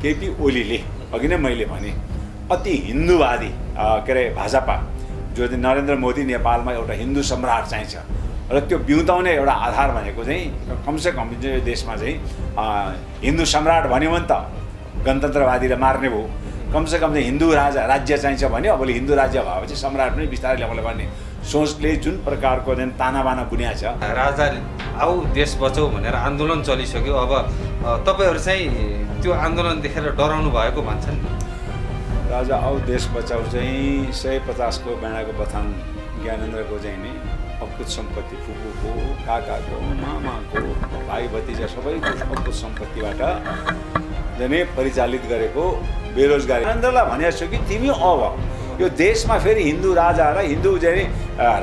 केपी ओलीले अघि नै मैले भने अति हिन्दूवादी के अरे भाजपा जो नरेन्द्र मोदी नेपालमा एउटा हिन्दू सम्राट चाहिन्छ र त्यो बिउताउने एउटा आधार भनेको चाहिँ कमसेकम यो देशमा चाहिँ हिन्दू सम्राट भन्यो भने त गणतन्त्रवादीले मार्ने भयो। कमसेकम चाहिँ हिन्दू राज्य चाहिन्छ भन्यो। अब हिन्दू राज्य भएपछि सम्राट पनि बिस्तारै ल्याउला भन्ने सोचले जुन प्रकारको चाहिँ तानाबाना बुनिया छ। राजा आऊ देश बचाऊ भनेर आन्दोलन चलिसक्यो। अब तपाईहरु चाहिँ त्यो आन्दोलन देखेर डराउनु भएको भन्छन्। राजा आऊ देश बचाऊ चाहिँ 150 को बेडाको बथान ज्ञानेन्द्रको चाहिँ नि अकुत सम्पत्ति फुपूको काकाको मामाको भाइ भतिजा सबैको अकुत सम्पत्तिबाट जने परिचालित गरेको बेरोजगारी ज्ञानेन्द्रलाई भनेको छु कि तिमी अब यो देशमा फेरि हिन्दू राजा र हिन्दू चाहिँ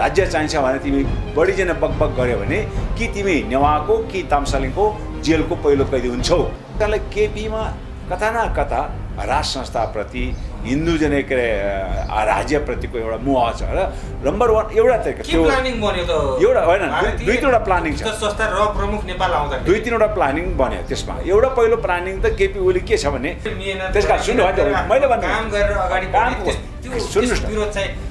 राज्य चाहिन्छ भने तिमी बढी जना बकबक गर्यो भने कि तिमी नेवाको कि तामसालिङको जेलको पहिलो कैदी हुन्छौ। त्यसलाई केपीमा कता न कता राज संस्थाप्रति हिन्दू जने के राज्यप्रतिको एउटा मोह छ र नम्बर 1 एउटा त त्यो प्लानिङ बन्यो त एउटा होइन दुई तीनवटा प्लानिङ छ। संस्था र प्रमुख नेपाल आउँदा दुई तीनवटा प्लानिङ बन्यो। त्यसमा एउटा पहिलो प्लानिङ त केपी ओली के छ भने त्यसका सुन्नु मैले भन्नु काम गरेर अगाडि सुन्नुस्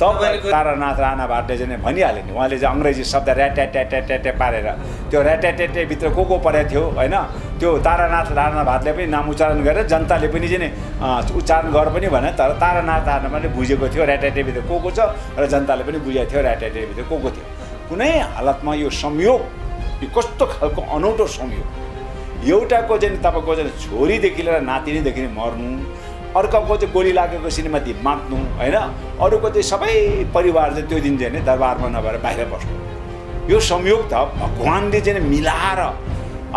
तपाईँ तारानाथ राणा भाटले चाहिँ भनिहाल्यो नि। उहाँले चाहिँ अङ्ग्रेजी शब्द ऱ्याट्याट्याट्याट्याट्या पारेर त्यो ऱ्याट्याट्याट्याभित्र को परेको थियो होइन त्यो तारानाथ राणा भाटले पनि नाम उच्चारण गरेर जनताले पनि चाहिँ उच्चारण गर पनि भने तर तारानाथ राणा पनि बुझेको थियो ऱ्याट्याट्याभित्र को छ र जनताले पनि बुझेको थियो ऱ्याट्याट्याभित्र को थियो। कुनै हालतमा यो संयोग यो कस्तो खालको अनौठो संयोग एउटाको चाहिँ तपाईँको चाहिँ छोरीदेखि लिएर नातिनीदेखि मर्नु अर्काको चाहिँ गोली लागेको श्रीमती माग्नु होइन अरूको चाहिँ सबै परिवार चाहिँ त्यो दिन चाहिँ दरबारमा नभएर बाहिर बस्नु यो संयोग त भगवान्ले चाहिँ मिलाएर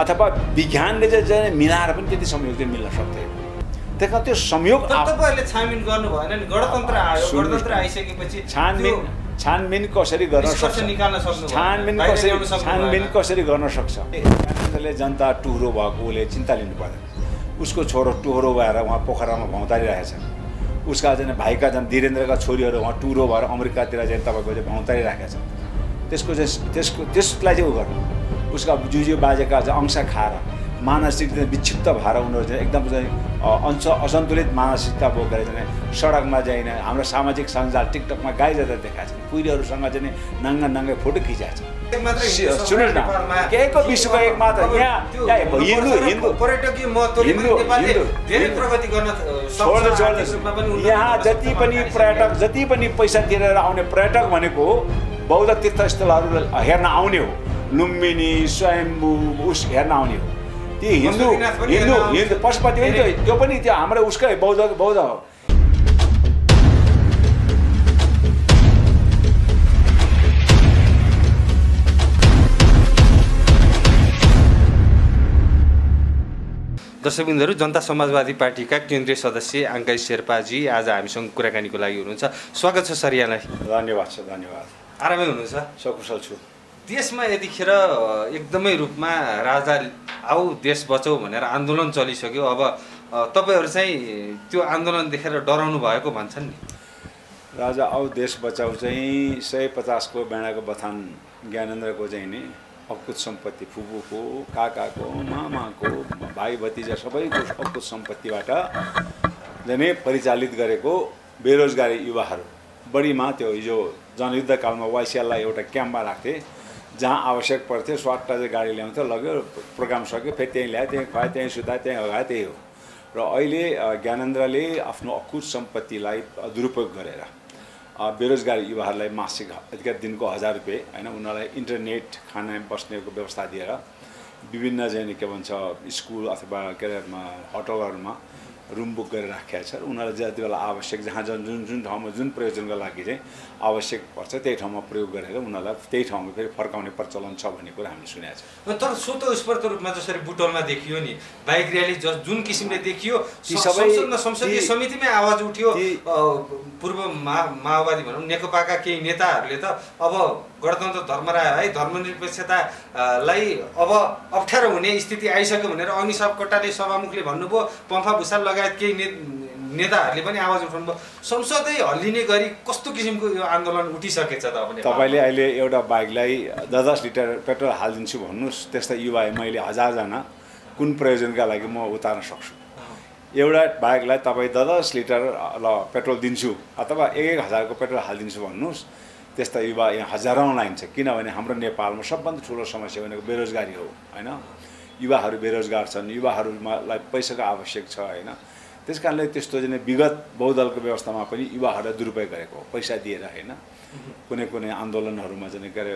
अथवा विज्ञानले चाहिँ मिलाएर पनि त्यति संयोग चाहिँ मिल्न सक्दैन। त्यसमा त्यो संयोग तपाईहरुले छानबिन गर्नु भएन नि। गणतन्त्र आयो गणतन्त्र आइसकेपछि छानबिन कसरी गर्न सक्छ छानबिन कसरी गर्न सक्छ। ज्ञानेन्द्रले जनता टुहुरो भएको उसले चिन्ता लिनु पर्दैन। उसको छोरो टुहुरो भएर उहाँ पोखरामा भौँतारिरहेछ। उसका चाहिँ भाइका चाहिँ वीरेन्द्रका छोरीहरू उहाँ टुहुरो भएर अमेरिकातिर चाहिँ तपाईँको चाहिँ भौँतारिरहेका छन्। त्यसको चाहिँ त्यसलाई चाहिँ उ गर्नु उसका जुजु बाजेका चाहिँ अंश खाएर मानसिक विक्षिप्त भएर उनीहरू चाहिँ एकदम चाहिँ असन्तुलित मानसिकता बोकेर चाहिँ सडकमा चाहिँ हाम्रो सामाजिक सञ्जाल टिकटकमा गाइजाँदा देखाएको छ। पुरीहरूसँग चाहिँ नाङ्गा फोटो खिचाएको छ। सुन्नुहोस् न केको विश्वको एक मात्र यहाँ हिन्दू पर्यटकीय महत्त्वले नेपालले धेरै प्रगति गर्न छोड्दैछ। यहाँ जति पनि पर्यटक जति पनि पैसा तिरेर आउने पर्यटक भनेको बौद्ध तीर्थस्थलहरू हेर्न आउने हो। लुम्बिनी स्वयम्भू उस हेर्न आउने हो। ती हिन्दू पशुपति पनि त्यो पनि त्यो हाम्रो उसकै बौद्ध हो। दर्शकबिन्दुहरू जनता समाजवादी पार्टीका केन्द्रीय सदस्य आङ्काई शेर्पाजी आज हामीसँग कुराकानीको लागि हुनुहुन्छ। स्वागत छ सर यहाँलाई। धन्यवाद छ। धन्यवाद। आरामै हुनुहुन्छ? सकुशल छु। देशमा यतिखेर एकदमै रूपमा राजा आऊ देश बचाऊ भनेर आन्दोलन चलिसक्यो। अब तपाईहरु चाहिँ त्यो आन्दोलन देखेर डराउनु भएको भन्छन् नि। राजा आऊ देश बचाऊ चाहिँ 150 को बेडाको बथान ज्ञानेन्द्रको चाहिँ नि अकुत सम्पत्ति फुपूको काकाको मामाको भाइ भतिजा सबैको अकुत सम्पत्तिबाट जने परिचालित गरेको बेरोजगारी युवाहरू बढीमा त्यो हिजो जनयुद्धकालमा वाइसिएललाई एउटा क्याम्पमा राख्थे जहाँ आवश्यक पर्थ्यो स्वाट चाहिँ गाडी ल्याउँथ्यो लगेर प्रोग्राम सक्यो फेरि त्यहीँ ल्यायो त्यहीँ खुवायो त्यहीँ सुतायो त्यहीँ लगायो त्यही हो। र अहिले ज्ञानेन्द्रले आफ्नो अकुत सम्पत्तिलाई दुरुपयोग गरेर बेरोजगारी युवाहरूलाई मासिक दिनको 1000 रुपियाँ होइन उनीहरूलाई इन्टरनेट खाना बस्नेको व्यवस्था दिएर विभिन्न चाहिँ के भन्छ स्कुल अथवा के अरे होटलहरूमा रुम बुक गरेर राखेको छ। उनीहरूलाई जति बेला आवश्यक जहाँ जुन ठाउँमा जुन प्रयोजनका लागि चाहिँ आवश्यक पर्छ त्यही ठाउँमा प्रयोग गरेर उनीहरूलाई त्यही ठाउँमा फेरि फर्काउने प्रचलन छ भन्ने कुरा हामीले सुनेको छ। तर स्वतःस्फूर्त रूपमा जसरी बुटोलमा देखियो नि बाइक र्याली जुन किसिमले देखियो संसदीय समितिमै आवाज उठ्यो। पूर्व माओवादी भनौँ नेकपाका केही नेताहरूले त अब गणतन्त्र धर्मराय है धर्मनिरपेक्षतालाई अब अप्ठ्यारो हुने स्थिति आइसक्यो भनेर अग्निसाप कट्टाले सभामुखले भन्नुभयो। पम्फा भुषाल लगायत केही नेताहरूले पनि आवाज उठाउनु भयो। संसदै हल्लिने गरी कस्तो किसिमको यो आन्दोलन उठिसकेछ त अब तपाईले अहिले एउटा बाइकलाई 10 लिटर पेट्रोल हालिदिन्छु भन्नुस् त्यस्ता युवा मैले 1000 जना कुन प्रयोजनका लागि म उतार्न सक्छु। एउटा बाइकलाई तपाईँ 10 लिटर ल पेट्रोल दिन्छु अथवा 1,000 को पेट्रोल हालिदिन्छु भन्नुहोस्, त्यस्ता युवा यहाँ हजारौँ लाइन छ। किनभने हाम्रो नेपालमा सबभन्दा ठुलो समस्या भनेको बेरोजगारी हो होइन। युवाहरू बेरोजगार छन्, युवाहरूलाई पैसाको आवश्यक छ होइन। त्यस कारणले त्यस्तो चाहिँ विगत बहुदलको व्यवस्थामा पनि युवाहरूलाई दुरुपयोग गरेको पैसा दिएर होइन। कुनै कुनै आन्दोलनहरूमा चाहिँ के अरे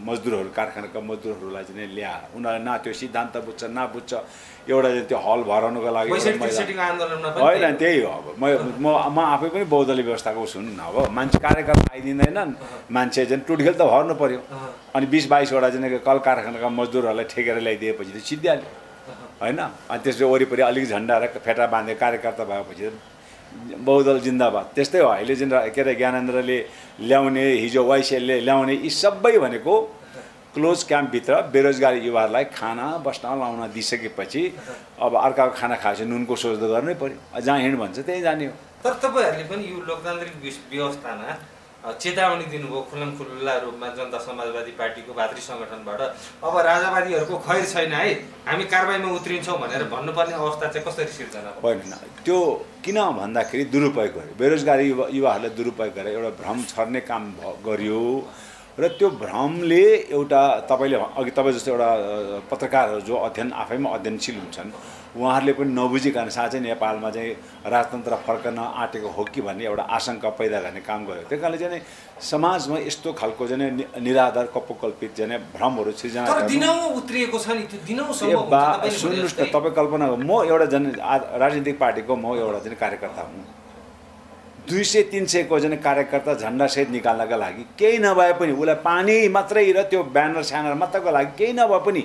मजदुरहरू कारखानाका मजदुरहरूलाई चाहिँ ल्या, उनीहरूले न त्यो सिद्धान्त बुझ्छ न बुझ्छ, एउटा चाहिँ त्यो हल भराउनुको लागि होइन। त्यही हो। अब म आफै पनि बहुदलीय व्यवस्थाको हुन् अब मान्छे कार्यकर्ता आइदिँदैनन्, मान्छे चाहिँ टुटखेल त भर्नु पर्यो। अनि 20-22वटा चाहिँ कल कारखानाका मजदुरहरूलाई ठेकेर ल्याइदिएपछि त सिद्धिहाल्यो होइन। अनि त्यसले वरिपरि अलिक झन्डा र फेटा बाँधे कार्यकर्ता भएपछि बहुदल जिन्दाबाद। त्यस्तै हो अहिले चाहिँ के अरे ज्ञानेन्द्रले ल्याउने, हिजो वाइसिएलले ल्याउने, यी सबै भनेको क्लोज क्याम्पभित्र बेरोजगारी युवाहरूलाई खाना बस्न लाउन दिइसकेपछि अब अर्काको खाना खाएपछि नुनको सोच त गर्नै पर्यो। जहाँ हिँड भन्छ त्यहीँ जाने हो। तर तपाईँहरूले पनि यो लोकतान्त्रिक व्यवस्थामा चेतावनी दिनुभयो खुल्ला रूपमा जनता समाजवादी पार्टीको भातृ सङ्गठनबाट, अब राजावादीहरूको खैर छैन है, हामी कारबाहीमा उत्रिन्छौँ भनेर भन्नुपर्ने अवस्था चाहिँ कसरी सिर्जना होइन। त्यो किन भन्दाखेरि दुरुपयोग गर्यो, बेरोजगारी युवाहरूलाई दुरुपयोग गरेर एउटा भ्रम छर्ने काम गरियो र त्यो भ्रमले एउटा तपाईँले अघि तपाईँ जस्तो एउटा पत्रकारहरू जो आफैमा अध्ययनशील हुन्छन् उहाँहरूले पनि नबुझिकन साँच्चै नेपालमा चाहिँ राजतन्त्र फर्कन आँटेको हो कि भन्ने एउटा आशंका पैदा गर्ने काम गर्यो। त्यही कारणले चाहिँ समाजमा यस्तो खालको चाहिँ निराधार कपोकल्पित चाहिँ भ्रमहरू सृजना उत्रिएको छ नि, त्यो सुन्नुहोस् न। तपाईँ कल्पना म एउटा राजनीतिक पार्टीको म एउटा चाहिँ कार्यकर्ता हुँ। 200-300 को चाहिँ कार्यकर्ता झन्डासहित निकाल्नका लागि केही नभए पनि उसलाई पानी मात्रै र त्यो ब्यानर स्यानर मात्रैको लागि केही नभए पनि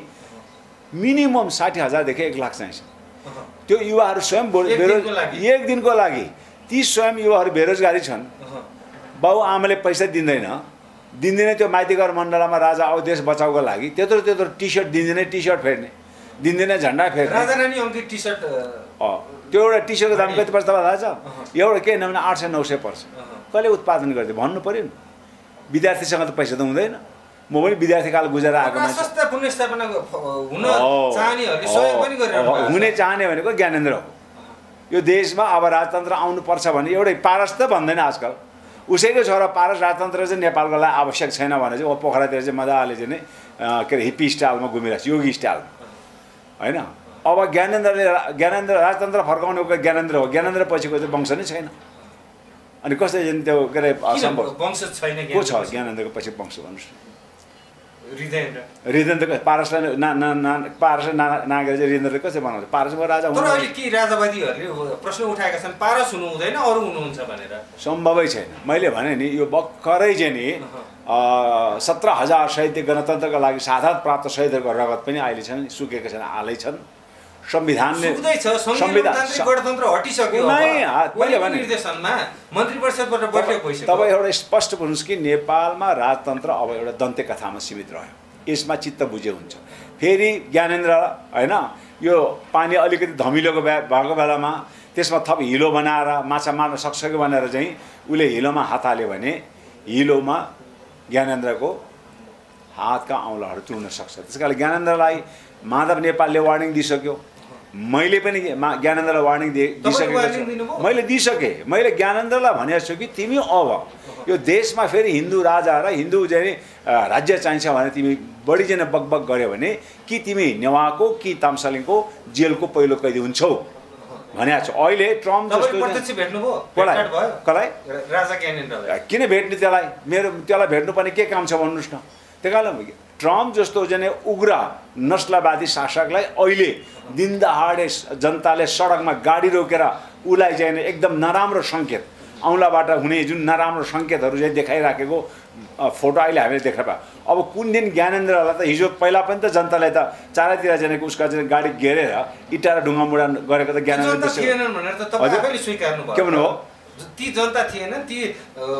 मिनिमम 60,000देखि 1 लाख चाहिन्छ। त्यो युवाहरू स्वयं एक दिनको लागि ती स्वयं युवाहरू बेरोजगारी छन्। बाउ आमाले पैसा दिँदैन त्यो माइतीघर मण्डलमा राजा आऊ देश बचाउको लागि त्यत्रो टी सर्ट दिँदैन, टी सर्ट फेर्ने दिँदैन, झन्डा फेर्ने। त्यो एउटा टी सर्टको दाम कति पर्छ तपाईँलाई थाहा छ? एउटा केही नभने 800-900 पर्छ। कहिले उत्पादन गरिदियो भन्नु पर्यो नि। विद्यार्थीसँग त पैसा त हुँदैन। म पनि विद्यार्थीकाल गुजेर आएको हुने चाहने भनेको ज्ञानेन्द्र हो। यो देशमा अब राजतन्त्र आउनुपर्छ भने एउटै पारस त भन्दैन आजकल। उसैको छोरा पारस राजतन्त्र चाहिँ नेपालको लागि आवश्यक छैन भने चाहिँ पोखरातिर चाहिँ मजाले चाहिँ के अरे हिप्पी स्टाइलमा घुमिरहेको छ, योगी स्टाइलमा होइन। अब ज्ञानेन्द्र राजतन्त्र फर्काउनेको ज्ञानेन्द्र हो, ज्ञानेन्द्र पछिको चाहिँ वंश नै छैन। अनि कसले चाहिँ त्यो के अरे वंश छैन को छ ज्ञानेन्द्रको पछि वंश भन्नुहोस्? हृदयेन्द्र पारसलाई पारस नागेर चाहिँ हृदयेन्द्रले कसरी बनाउँछ? पारसको राजा हुनु। तर अहिले के राजावादीहरूले प्रश्न उठाएका छन् पारस हुनु हुँदैन अरू हुनुहुन्छ भनेर? सम्भवै छैन। मैले भने नि यो भर्खरै चाहिँ नि 17,000 शहीद गणतन्त्रका लागि शहादत प्राप्त शहीदहरूको रगत पनि अहिले छन्, सुकेका छन्, हालै छन्। संविधानले गणतन्त्र हटिसक्यो। मैले भने निर्देशनमा मन्त्री परिषदबाट बैठक भइसक्यो। तपाईँ एउटा स्पष्ट भन्नुहोस् कि नेपालमा राजतन्त्र अब एउटा दन्ते कथामा सीमित रह्यो। यसमा चित्त बुझे हुन्छ। फेरि ज्ञानेन्द्र होइन यो पानी अलिकति धमिलोको भएको बेलामा त्यसमा थप हिलो बनाएर माछा मार्न सक्छ कि भनेर चाहिँ उसले हिलोमा हात हाल्यो भने हिलोमा ज्ञानेन्द्रको हातका औँलाहरू तुर्न सक्छ। त्यस कारणले ज्ञानेन्द्रलाई माधव नेपालले वार्निङ दिइसक्यो। मैले पनि ज्ञानेन्द्रलाई वार्निङ दिइसकेको छु। मैले दिइसकेँ। मैले ज्ञानेन्द्रलाई भनेको छु कि तिमी अब यो देशमा फेरि हिन्दू राजा र हिन्दू चाहिँ राज्य चाहिन्छ भने तिमी बढी चाहिँ बकबक गऱ्यो भने कि तिमी नेवाको कि तामसालिङको जेलको पहिलो कैदी हुन्छौ भनेको छु। अहिले ट्रम्प कसलाई राजा ज्ञानेन्द्रलाई किन भेट्ने? त्यसलाई भेट्नुपर्ने के काम छ भन्नुहोस् न। त्यही कारण ट्रम्प जस्तो चाहिँ उग्र नस्लवादी शासकलाई अहिले दिनदहाडे जनताले सडकमा गाडी रोकेर उसलाई चाहिँ एकदम नराम्रो सङ्केत औँलाबाट हुने जुन नराम्रो सङ्केतहरू चाहिँ देखाइराखेको फोटो अहिले हामीले देख्न पायौँ। अब कुन दिन ज्ञानेन्द्रलाई त हिजो पहिला पनि त जनताले त चारैतिर जानेको उसका चाहिँ गाडी घेरेर इँटा र ढुङ्गा मुडा गरेको त ज्ञानेन्द्र के भन्नुभयो? ती जनता थिएनन्, ती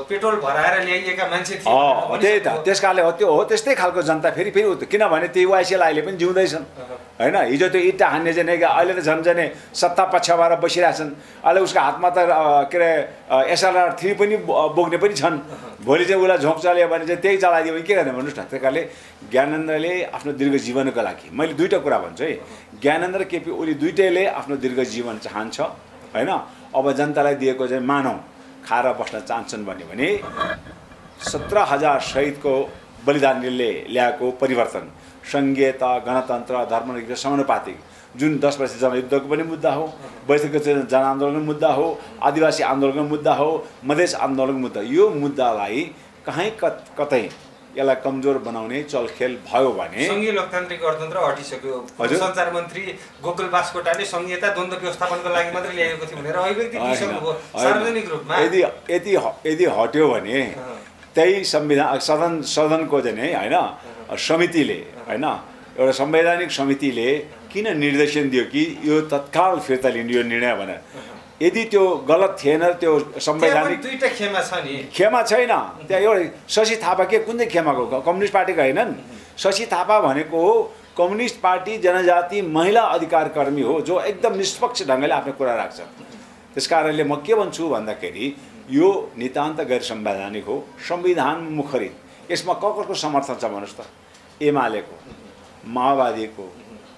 पेट्रोल भराएर ल्याइएका मान्छे थिए। त्यही त त्यस कारणले हो त्यो हो त्यस्तै खालको जनता फेरि किनभने त्यो वाइसिएल अहिले पनि जिउँदैछन् होइन। हिजो त्यो इँटा हान्ने चाहिँ अहिले त झन् जाने सत्ता पक्ष भएर बसिरहेछन्। अहिले उसको हातमा त के अरे SLR 3 पनि बोक्ने पनि छन्। भोलि चाहिँ उसलाई झोक चल्यो भने चाहिँ त्यही चलाइदियो भने के गर्ने भन्नुहोस् न। त्यही कारणले ज्ञानेन्द्रले आफ्नो दीर्घ जीवनको लागि मैले दुईवटा कुरा भन्छु है। ज्ञानेन्द्र केपी ओली दुइटैले आफ्नो दीर्घ जीवन चाहन्छ। हैन। अब जनतालाई दिएको चाहिँ मानौँ खाएर बस्न चाहन्छन् भने 17,000 शहीदको बलिदानले ल्याएको परिवर्तन, संघीयता, गणतन्त्र, धर्मनिरपेक्षता, समानुपातिक, जुन 10 वर्ष जनयुद्धको पनि मुद्दा हो, वैश्विक जनआन्दोलनको मुद्दा हो, आदिवासी आन्दोलनको मुद्दा हो, मधेस आन्दोलनको मुद्दा, यो मुद्दालाई कहीँ कतै यसलाई कमजोर बनाउने चलखेल भयो भने संघीय लोकतान्त्रिक गणतन्त्र हटिसक्यो। सञ्चार मन्त्री गोकुल बास्कोटाले संघीयता द्वन्द्व व्यवस्थापनको लागि मात्रै ल्याएको थियो भनेर अभिव्यक्ति दिइसक्नुभयो सार्वजनिक रूपमा। यदि हट्यो भने त्यही संविधान सदनको चाहिँ हैन समितिले हैन एउटा संवैधानिक समितिले किन निर्देशन दियो कि यो तत्काल फिर्ता लिने यो निर्णय भनेर। यदि त्यो गलत थिएन, त्यो संवैधानिक दुईटा खेमा छ नि, खेमा छैन त्यहाँ। एउटा शशि थापा के कुन चाहिँ खेमाको, कम्युनिस्ट पार्टीको हैनन्। शशि थापा भनेको कम्युनिस्ट पार्टी जनजाति महिला अधिकार कर्मी हो जो एकदम निष्पक्ष ढङ्गले आफ्नो कुरा राख्छ। त्यसकारणले म के भन्छु भन्दाखेरि यो नितान्त गैर संवैधानिक हो, संविधान मुखरित। यसमा कसको समर्थन छ भन्नुहोस् त? एमालेको, माओवादीको,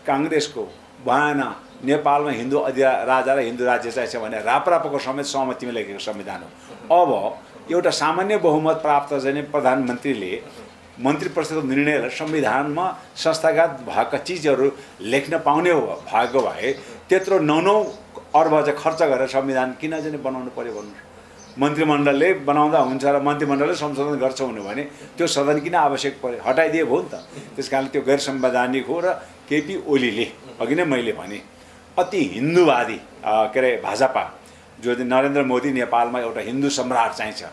काङ्ग्रेसको भएन। नेपालमा हिन्दू राजा र हिन्दू राज्य चाहिन्छ भने राप्रपाको समेत सहमतिमा लेखेको संविधान हो। अब एउटा सामान्य बहुमत प्राप्त चाहिँ प्रधानमन्त्रीले मन्त्री परिषदको निर्णयलाई संविधानमा संस्थागत भएका चिजहरू लेख्न पाउने भएको भए त्यत्रो 9 अर्ब चाहिँ खर्च गरेर संविधान किन चाहिँ बनाउनु पर्यो भन्नु? मन्त्रीमण्डलले बनाउँदा हुन्छ र मन्त्रीमण्डलले संशोधन गर्छ हुनु भने त्यो सदन किन आवश्यक पर्यो? हटाइदिए भयो नि त। त्यसकारणले त्यो गैर संवैधानिक हो। र केपी ओलीले अघि नै मैले भने अति हिन्दूवादी के अरे भाजपा जो चाहिँ नरेन्द्र मोदी नेपालमा एउटा हिन्दू सम्राट चाहिन्छ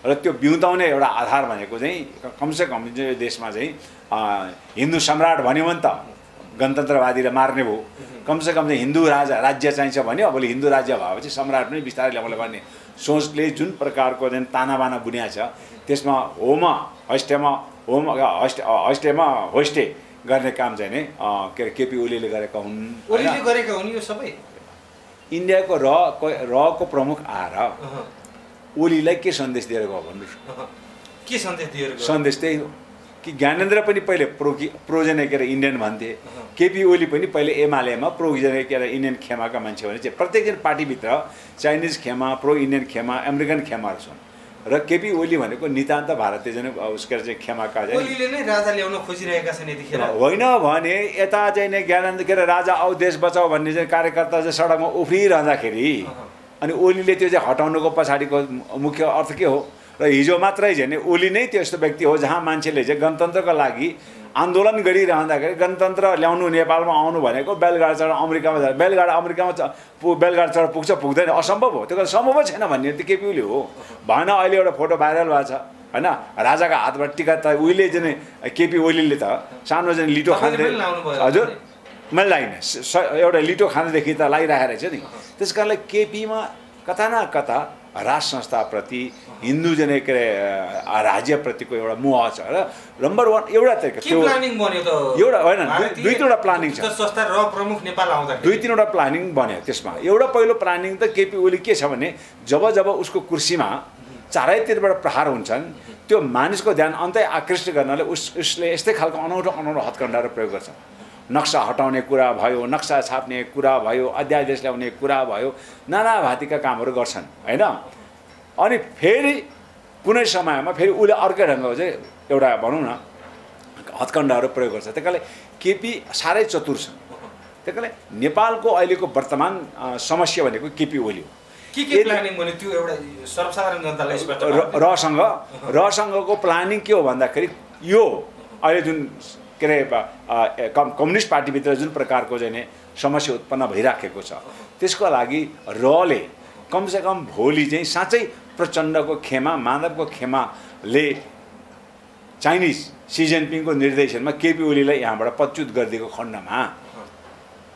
र त्यो बिउताउने एउटा आधार भनेको चाहिँ कमसेकम यो देशमा चाहिँ हिन्दू सम्राट भन्यो भने त गणतन्त्रवादीले मार्ने भयो। कमसेकम चाहिँ हिन्दू राज्य चाहिन्छ भन्यो। अब हिन्दू राज्य भएपछि सम्राट पनि बिस्तारै ल्याउला भन्ने सोचले जुन प्रकारको चाहिँ तानाबाना बुनिया छ त्यसमा होस्टे गर्ने काम चाहिँ नि के अरे केपी ओलीले गरेका हुन्। ओलीले गरेका हुन् यो सबै। इन्डियाको रको प्रमुख आएर ओलीलाई के सन्देश दिएर गयो भन्नुहोस्? के सन्देश दिएर गयो? सन्देश त्यही हो कि ज्ञानेन्द्र पनि पहिले प्रोजेने के अरे इन्डियन भन्थे, केपी ओली पनि पहिले एमालेमा प्रोजेने के अरे इन्डियन खेमाका मान्छे भने चाहिँ प्रत्येक पार्टीभित्र चाइनिज खेमा, प्रो इन्डियन खेमा, अमेरिकन खेमाहरू छन् र केपी ओली भनेको नितान्त भारतीय जन उसका चाहिँ खेमाका चाहिँ ओलीले नै राजा ल्याउन खोजिरहेका छन् यतिखेर। होइन भने यता चाहिँ नै ज्ञानेन्द्र के अरे राजा आऊ देश बचाऊ भन्ने चाहिँ कार्यकर्ता चाहिँ सडकमा उफ्रिरहँदाखेरि अनि ओलीले त्यो चाहिँ हटाउनुको पछाडिको मुख्य अर्थ के हो? र हिजो मात्रै झन् ओली नै त्यो यस्तो व्यक्ति हो जहाँ मान्छेले चाहिँ गणतन्त्रको लागि आन्दोलन गरिरहँदाखेरि गणतन्त्र ल्याउनु नेपालमा आउनु भनेको बेलगाडा चढ अमेरिकामा जाँदा बेलगाडा चढ पुग्छ पुग्दैन असम्भव हो। त्यो सम्भवै छैन भन्ने त केपी ओली हो भएन। अहिले एउटा फोटो भाइरल भएको छ हैन, राजाको हातबाट टिका त उहिले चाहिँ केपी ओलीले त सानो चाहिँ लिटो खाँदै, हजुर मैले लाइन एउटा लिटो खाँदैदेखि त लागिरहेको रहेछ नि। त्यस कारणले केपीमा कता न कता राज संस्थाप्रति हिन्दू जने के राज्यप्रतिको एउटा मोह छ र नम्बर 1 एउटा तरिका त्यो प्लानिङ बन्यो त एउटा होइन दुई तीनवटा प्लानिङ छ। संस्था र प्रमुख नेपाल आउँदा दुई तीनवटा प्लानिङ बन्यो। त्यसमा एउटा पहिलो प्लानिङ त केपी ओली के छ भने जब उसको कुर्सीमा चारैतिरबाट प्रहार हुन्छन् त्यो मानिसको ध्यान अन्तै आकृष्ट गर्नले उसले यस्तै खालको अनौठो हत्कण्डाहरू प्रयोग गर्छ। नक्सा हटाउने कुरा भयो, नक्सा छाप्ने कुरा भयो, अध्यादेश ल्याउने कुरा भयो, नाना भाँतीका कामहरू गर्छन् हैन। अनि फेरि कुनै समयमा फेरि उसले अर्कै ढङ्गको चाहिँ एउटा भनौँ न हत्कण्डाहरू प्रयोग गर्छ। त्यही कारणले केपी साह्रै चतुर छ। त्यही कारणले नेपालको अहिलेको वर्तमान समस्या भनेको केपी ओली हो। के प्लानिङ भन्यो त्यो एउटा सर्वसाधारण जनतालाई स्पष्ट रसँगको प्लानिङ के हो भन्दाखेरि यो अहिले जुन के अरे कम्युनिस्ट पार्टीभित्र जुन प्रकारको चाहिँ समस्या उत्पन्न भइराखेको छ त्यसको लागि रले कमसेकम भोलि चाहिँ साँच्चै प्रचण्डको खेमा, माधवको खेमाले चाइनिज सी जिनपिङको निर्देशनमा केपी ओलीलाई यहाँबाट पदच्युत गरिदिएको खण्डमा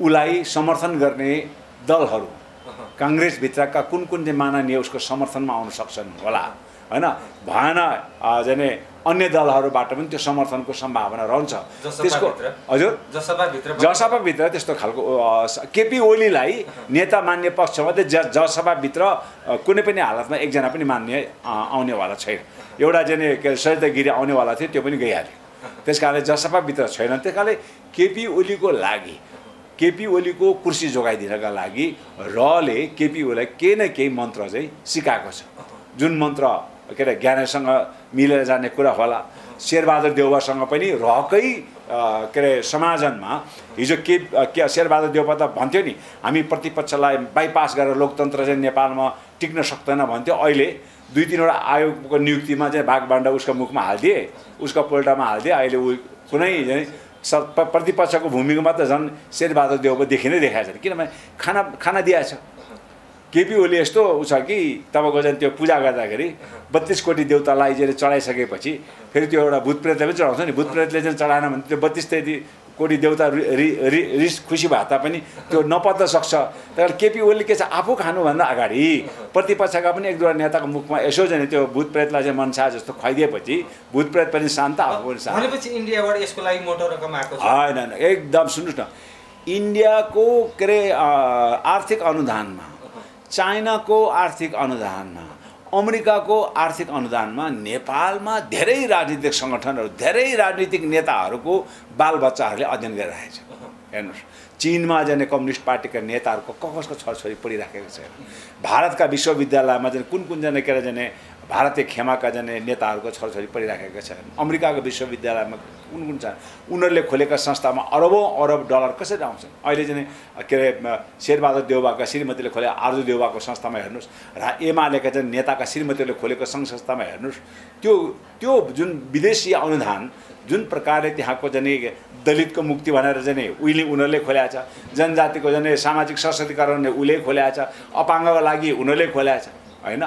उसलाई समर्थन गर्ने दलहरू काङ्ग्रेसभित्रका कुन चाहिँ माननीय उसको समर्थनमा आउन सक्छन् होला हैन। भएन जाने अन्य दलहरूबाट पनि त्यो समर्थनको सम्भावना रहन्छ। त्यसको हजुर जसपाभित्र त्यस्तो खालको केपी ओलीलाई नेता मान्ने पक्षमा चाहिँ जसपाभित्र कुनै पनि हालतमा एकजना पनि मान्ने आउनेवाला छैन। एउटा जाने सरिता गिरी आउनेवाला थियो त्यो पनि गइहाल्यो। त्यस कारणले जसपाभित्र छैन। त्यस कारणले केपी ओलीको लागि केपी ओलीको कुर्सी जोगाइदिनका लागि रले केपी ओलीलाई केही न केही मन्त्र चाहिँ सिकाएको छ, जुन मन्त्र के अरे ज्ञानेशसँग मिलेर जाने कुरा होला। शेरबहादुर देउवासँग पनि रहकै के अरे समाजनमा हिजो के शेरबहादुर देउवा त भन्थ्यो नि हामी प्रतिपक्षलाई बाइपास गरेर लोकतन्त्र चाहिँ नेपालमा टिक्न सक्दैन भन्थ्यो। अहिले 2-3वटा आयोगको नियुक्तिमा चाहिँ भागबाण्डा उसको मुखमा हालिदिए, उसको पोल्टामा हालिदिए। अहिले ऊ कुनै प्रतिपक्षको भूमिकामा त झन् शेरबहादुर देउवा देखि नै देखाएको छ, किनभने खाना दिएछ। केपी ओली यस्तो छ कि तपाईँको चाहिँ त्यो पूजा गर्दाखेरि 32 कोटी देवतालाई चाहिँ चढाइसकेपछि फेरि त्यो एउटा भूतप्रेतले पनि चढाउँछ नि, भूतप्रेतले चाहिँ चढाएन भने त्यो 32-33 कोटी देवता रिस खुसी भए तापनि त्यो नपत्न सक्छ। तर केपी ओली के छ, आफू खानुभन्दा अगाडि प्रतिपक्षका पनि 1-2 नेताको मुखमा यसो चाहिँ त्यो भूतप्रेतलाई चाहिँ मनसा जस्तो खुवाइदिएपछि भूतप्रेत पनि शान्त, आफू पनि शान्त। भनेपछि इन्डियाबाट यसको लागि मोटो रकम आएको छ? होइन, एकदम सुन्नुहोस् न, इन्डियाको के अरे आर्थिक अनुदानमा, चाइनाको आर्थिक अनुदानमा, अमेरिकाको आर्थिक अनुदानमा नेपालमा धेरै राजनीतिक सङ्गठनहरू, धेरै राजनीतिक नेताहरूको बालबच्चाहरूले अध्ययन गरिरहेको छ। हेर्नुहोस्, चीनमा जाने कम्युनिस्ट पार्टीका नेताहरूको कसको छोरछोरी पढिराखेको छ। भारतका विश्वविद्यालयमा चाहिँ कुन जाने के अरे जाने भारतीय खेमाका जाने नेताहरूको छोरछोरी पढिराखेका छन्। अमेरिकाको विश्वविद्यालयमा कुन छ, उनीहरूले खोलेका संस्थामा अरबौँ अरब डलर कसरी आउँछन्। अहिले चाहिँ के अरे शेरबहादुर देउवाका श्रीमतीले खोले आरजु देउवाको संस्थामा हेर्नुहोस्, र एमालेका चाहिँ नेताका श्रीमतीले खोलेको सङ्घ संस्थामा हेर्नुहोस्, त्यो जुन विदेशी अनुदान जुन प्रकारले त्यहाँको जाने दलितको मुक्ति भनेर चाहिँ उनीहरूले खोल्याएको छ, जनजातिको जाने सामाजिक सशक्तिकरण उसले खोल्याएको छ, अपाङ्गको लागि उनीहरूले खोल्याएको छ, होइन?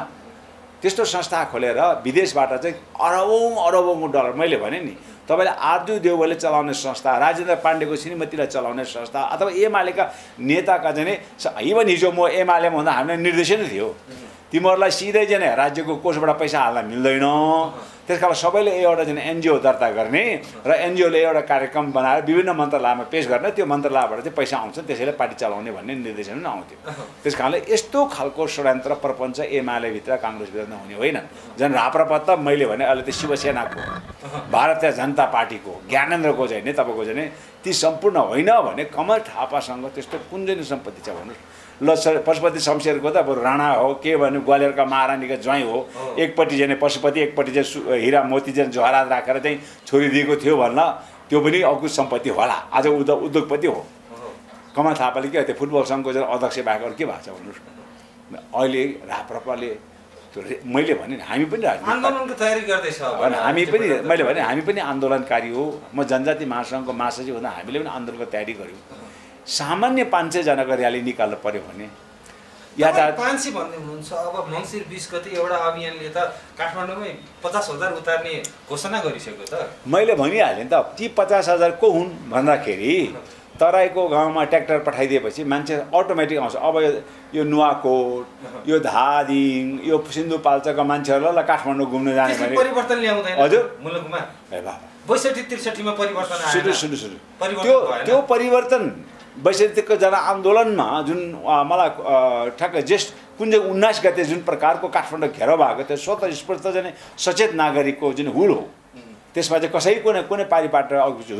त्यस्तो संस्था खोलेर विदेशबाट चाहिँ अरबौँ डलर, मैले भने नि तपाईँले आरजु देउवाले चलाउने संस्था, राजेन्द्र पाण्डेको श्रीमतीलाई चलाउने संस्था, अथवा एमालेका नेताका चाहिँ इभन हिजो म एमालेमा हुँदा हामीलाई निर्देशन थियो तिमीहरूलाई सिधै चाहिँ राज्यको कोषबाट पैसा हाल्न मिल्दैन, त्यस कारण सबैले एउटा चाहिँ एनजिओ दर्ता गर्ने र एनजिओले एउटा कार्यक्रम बनाएर विभिन्न मन्त्रालयमा पेश गर्ने, त्यो मन्त्रालयबाट चाहिँ पैसा आउँछ, त्यसैले पार्टी चलाउने भन्ने निर्देशन पनि आउँथ्यो। त्यस कारणले यस्तो खालको षड्यन्त्र प्रपञ्च एमालेभित्र काङ्ग्रेसभित्र नहुने होइन। झन् राप्रपा त मैले भने अहिले त शिवसेनाको, भारतीय जनता पार्टीको, ज्ञानेन्द्रको चाहिँ नि तपाईँको चाहिँ ती सम्पूर्ण होइन भने कमल थापासँग त्यस्तो कुन चाहिँ सम्पत्ति छ भन्नुहोस्। ल पशुपति शमशेरको त अब राणा हो के भन्यो, ग्वालियरका महारानीको ज्वाइँ हो, एकपट्टि चाहिँ पशुपति एकपट्टि चाहिँ हिरा मोती चाहिँ जवाहरात राखेर चाहिँ छोरी दिएको थियो भन्न, त्यो पनि अकुत सम्पत्ति होला। आज उद्योगपति हो। कमल थापाले के त्यो फुटबल सङ्घको चाहिँ अध्यक्ष भएको के भएको छ भन्नुहोस् न। अहिले राप्रपाले त्यो मैले भने हामी पनि आन्दोलनको तयारी गर्दैछ, हामी पनि मैले भने हामी पनि आन्दोलनकारी हो। म जनजाति महासङ्घको महासचिव हुँदा हामीले पनि आन्दोलनको तयारी गऱ्यौँ। सामान्य 500 जनाको र्याली निकाल्नु पर्यो भने यातायात 500 भन्दै हुनुहुन्छ। अब मङ्सिर 20 गते एउटा अभियानले त काठमाडौँमै 50,000 उतार्ने घोषणा गरिसक्यो त। मैले भनिहालेँ त, ती 50,000 को हुन् भन्दाखेरि तराईको गाउँमा ट्र्याक्टर पठाइदिएपछि मान्छे अटोमेटिक आउँछ। अब यो नुवाकोट, यो धादिङ, यो सिन्धुपाल्चोका मान्छेहरू ल काठमाडौँ घुम्न जाने भने परिवर्तन ल्याउँदैन हजुर मुलुकमा। ए बाबा 62-63 मा परिवर्तन आयो। सुन्नु त्यो परिवर्तन 62 जनआन्दोलनमा जुन मलाई ठ्याक्क जेष्ठ कुन चाहिँ 19 गते जुन प्रकारको काठमाडौँ घेराउ भएको थियो, स्वतः स्फूर्त जाने सचेत नागरिकको जुन हुल हो, त्यसमा चाहिँ कसैको कुनै पारिपाट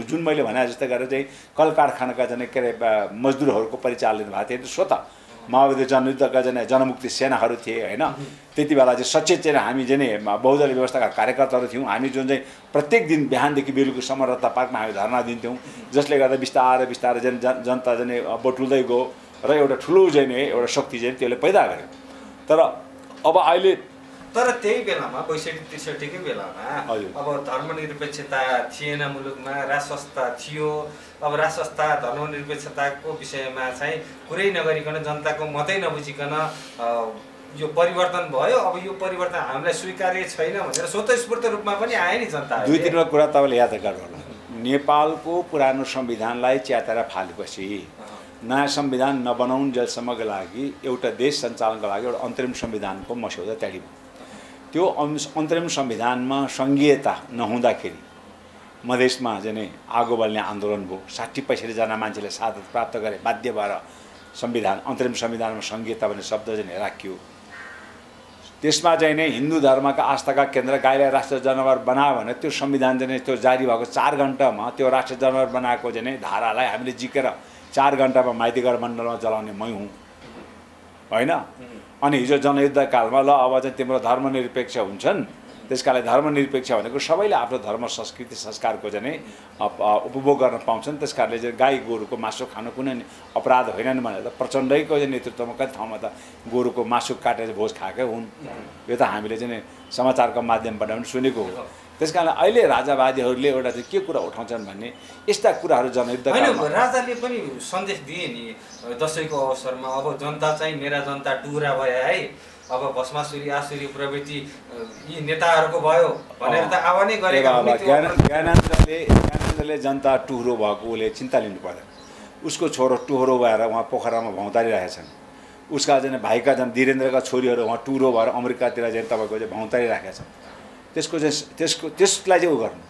जुन मैले भने जस्तै गरेर चाहिँ कल कारखानाका जाने के अरे मजदुरहरूको परिचालन भएको थियो, स्वतः माओवादी जनयुद्धका जनमुक्ति सेनाहरू थिए होइन। त्यति बेला चाहिँ सचेत चाहिँ हामी चाहिँ बहुदलीय व्यवस्थाका कार्यकर्ताहरू थियौँ। हामी जुन चाहिँ प्रत्येक दिन बिहानदेखि बेलुकीसम्म रत्ता पार्कमा हामी धर्ना दिन्थ्यौँ, जसले गर्दा बिस्तारै बिस्तारै जनता चाहिँ बटुल्दै गयो र एउटा ठुलो चाहिँ एउटा शक्ति चाहिँ त्यसले पैदा गर्यो। तर अब अहिले तर त्यही बेलामा 62-63 कै बेलामा अब धर्मनिरपेक्षता थिएन मुलुकमा, राजसंस्था थियो। अब राजसंस्था धर्मनिरपेक्षताको विषयमा चाहिँ कुरै नगरिकन जनताको मतै नबुझिकन यो परिवर्तन भयो। अब यो परिवर्तन हामीलाई स्वीकार्य छैन भनेर स्वतःस्फूर्त रूपमा पनि आए नि जनता। 2-3 कुरा तपाईँले याद गर्नु होला। नेपालको पुरानो संविधानलाई च्यातेर फालेपछि नयाँ संविधान नबनाउन् जेलसम्मको लागि एउटा देश सञ्चालनको लागि एउटा अन्तरिम संविधानको मस्यौदा तयारी भयो। त्यो अन्तरिम संविधानमा सङ्घीयता नहुँदाखेरि मधेसमा चाहिँ आगो बल्ने आन्दोलन भयो। 60-65 जना मान्छेले साथ प्राप्त गरे, बाध्य भएर संविधान अन्तरिम संविधानमा सङ्घीयता भन्ने शब्द चाहिँ राखियो। त्यसमा चाहिँ नै हिन्दू धर्मका आस्थाका केन्द्र गाईलाई राष्ट्रिय जनावर बनायो भने त्यो संविधान चाहिँ त्यो जारी भएको 4 घण्टामा त्यो राष्ट्रिय जनावर बनाएको चाहिँ धारालाई हामीले जिकेर 4 घण्टामा माइतीघर मण्डलमा जलाउने मै हुँ होइन। अनि हिजो जनयुद्ध कालमा ल अब चाहिँ तिम्रो धर्मनिरपेक्ष हुन्छन्, त्यसकाले धर्मनिरपेक्ष भनेको सबैले आफ्नो धर्म संस्कृति संस्कारको चाहिँ उपभोग गर्न पाउँछन्, त्यसकारणले चाहिँ गाई गोरुको मासु खानु कुनै अपराध होइन भनेर प्रचण्डैको नेतृत्वमा कति ठाउँमा त गोरुको मासु काटेर भोज खाएकै हुन्। यो त हामीले चाहिँ समाचारको माध्यमबाट पनि सुनेको हो। त्यसकारण अहिले राजावादीहरूले एउटा चाहिँ के कुरा उठाउँछन् भन्ने यस्ता कुराहरू जनयुद्ध राजाले पनि सन्देश दिए नि दसैँको अवसरमा, अब जनता चाहिँ मेरा जनता टुरा भयो है, अब भस्मासुरी आसुरी प्रवृत्ति यी नेताहरूको भयो भनेर त आह्वानै गरेका हुन्। ज्ञानेन्द्रले जनता टुह्रो भएको उसले चिन्ता लिनु पर्दैन। उसको छोरो टुह्रो भएर उहाँ पोखरामा भौँतारिरहेछन्, उसका चाहिँ भाइका चाहिँ वीरेन्द्रका छोरीहरू उहाँ टुह्रो भएर अमेरिकातिर चाहिँ तपाईँको चाहिँ भौँतारिराखेका छन्। त्यसलाई चाहिँ उ गर्नु,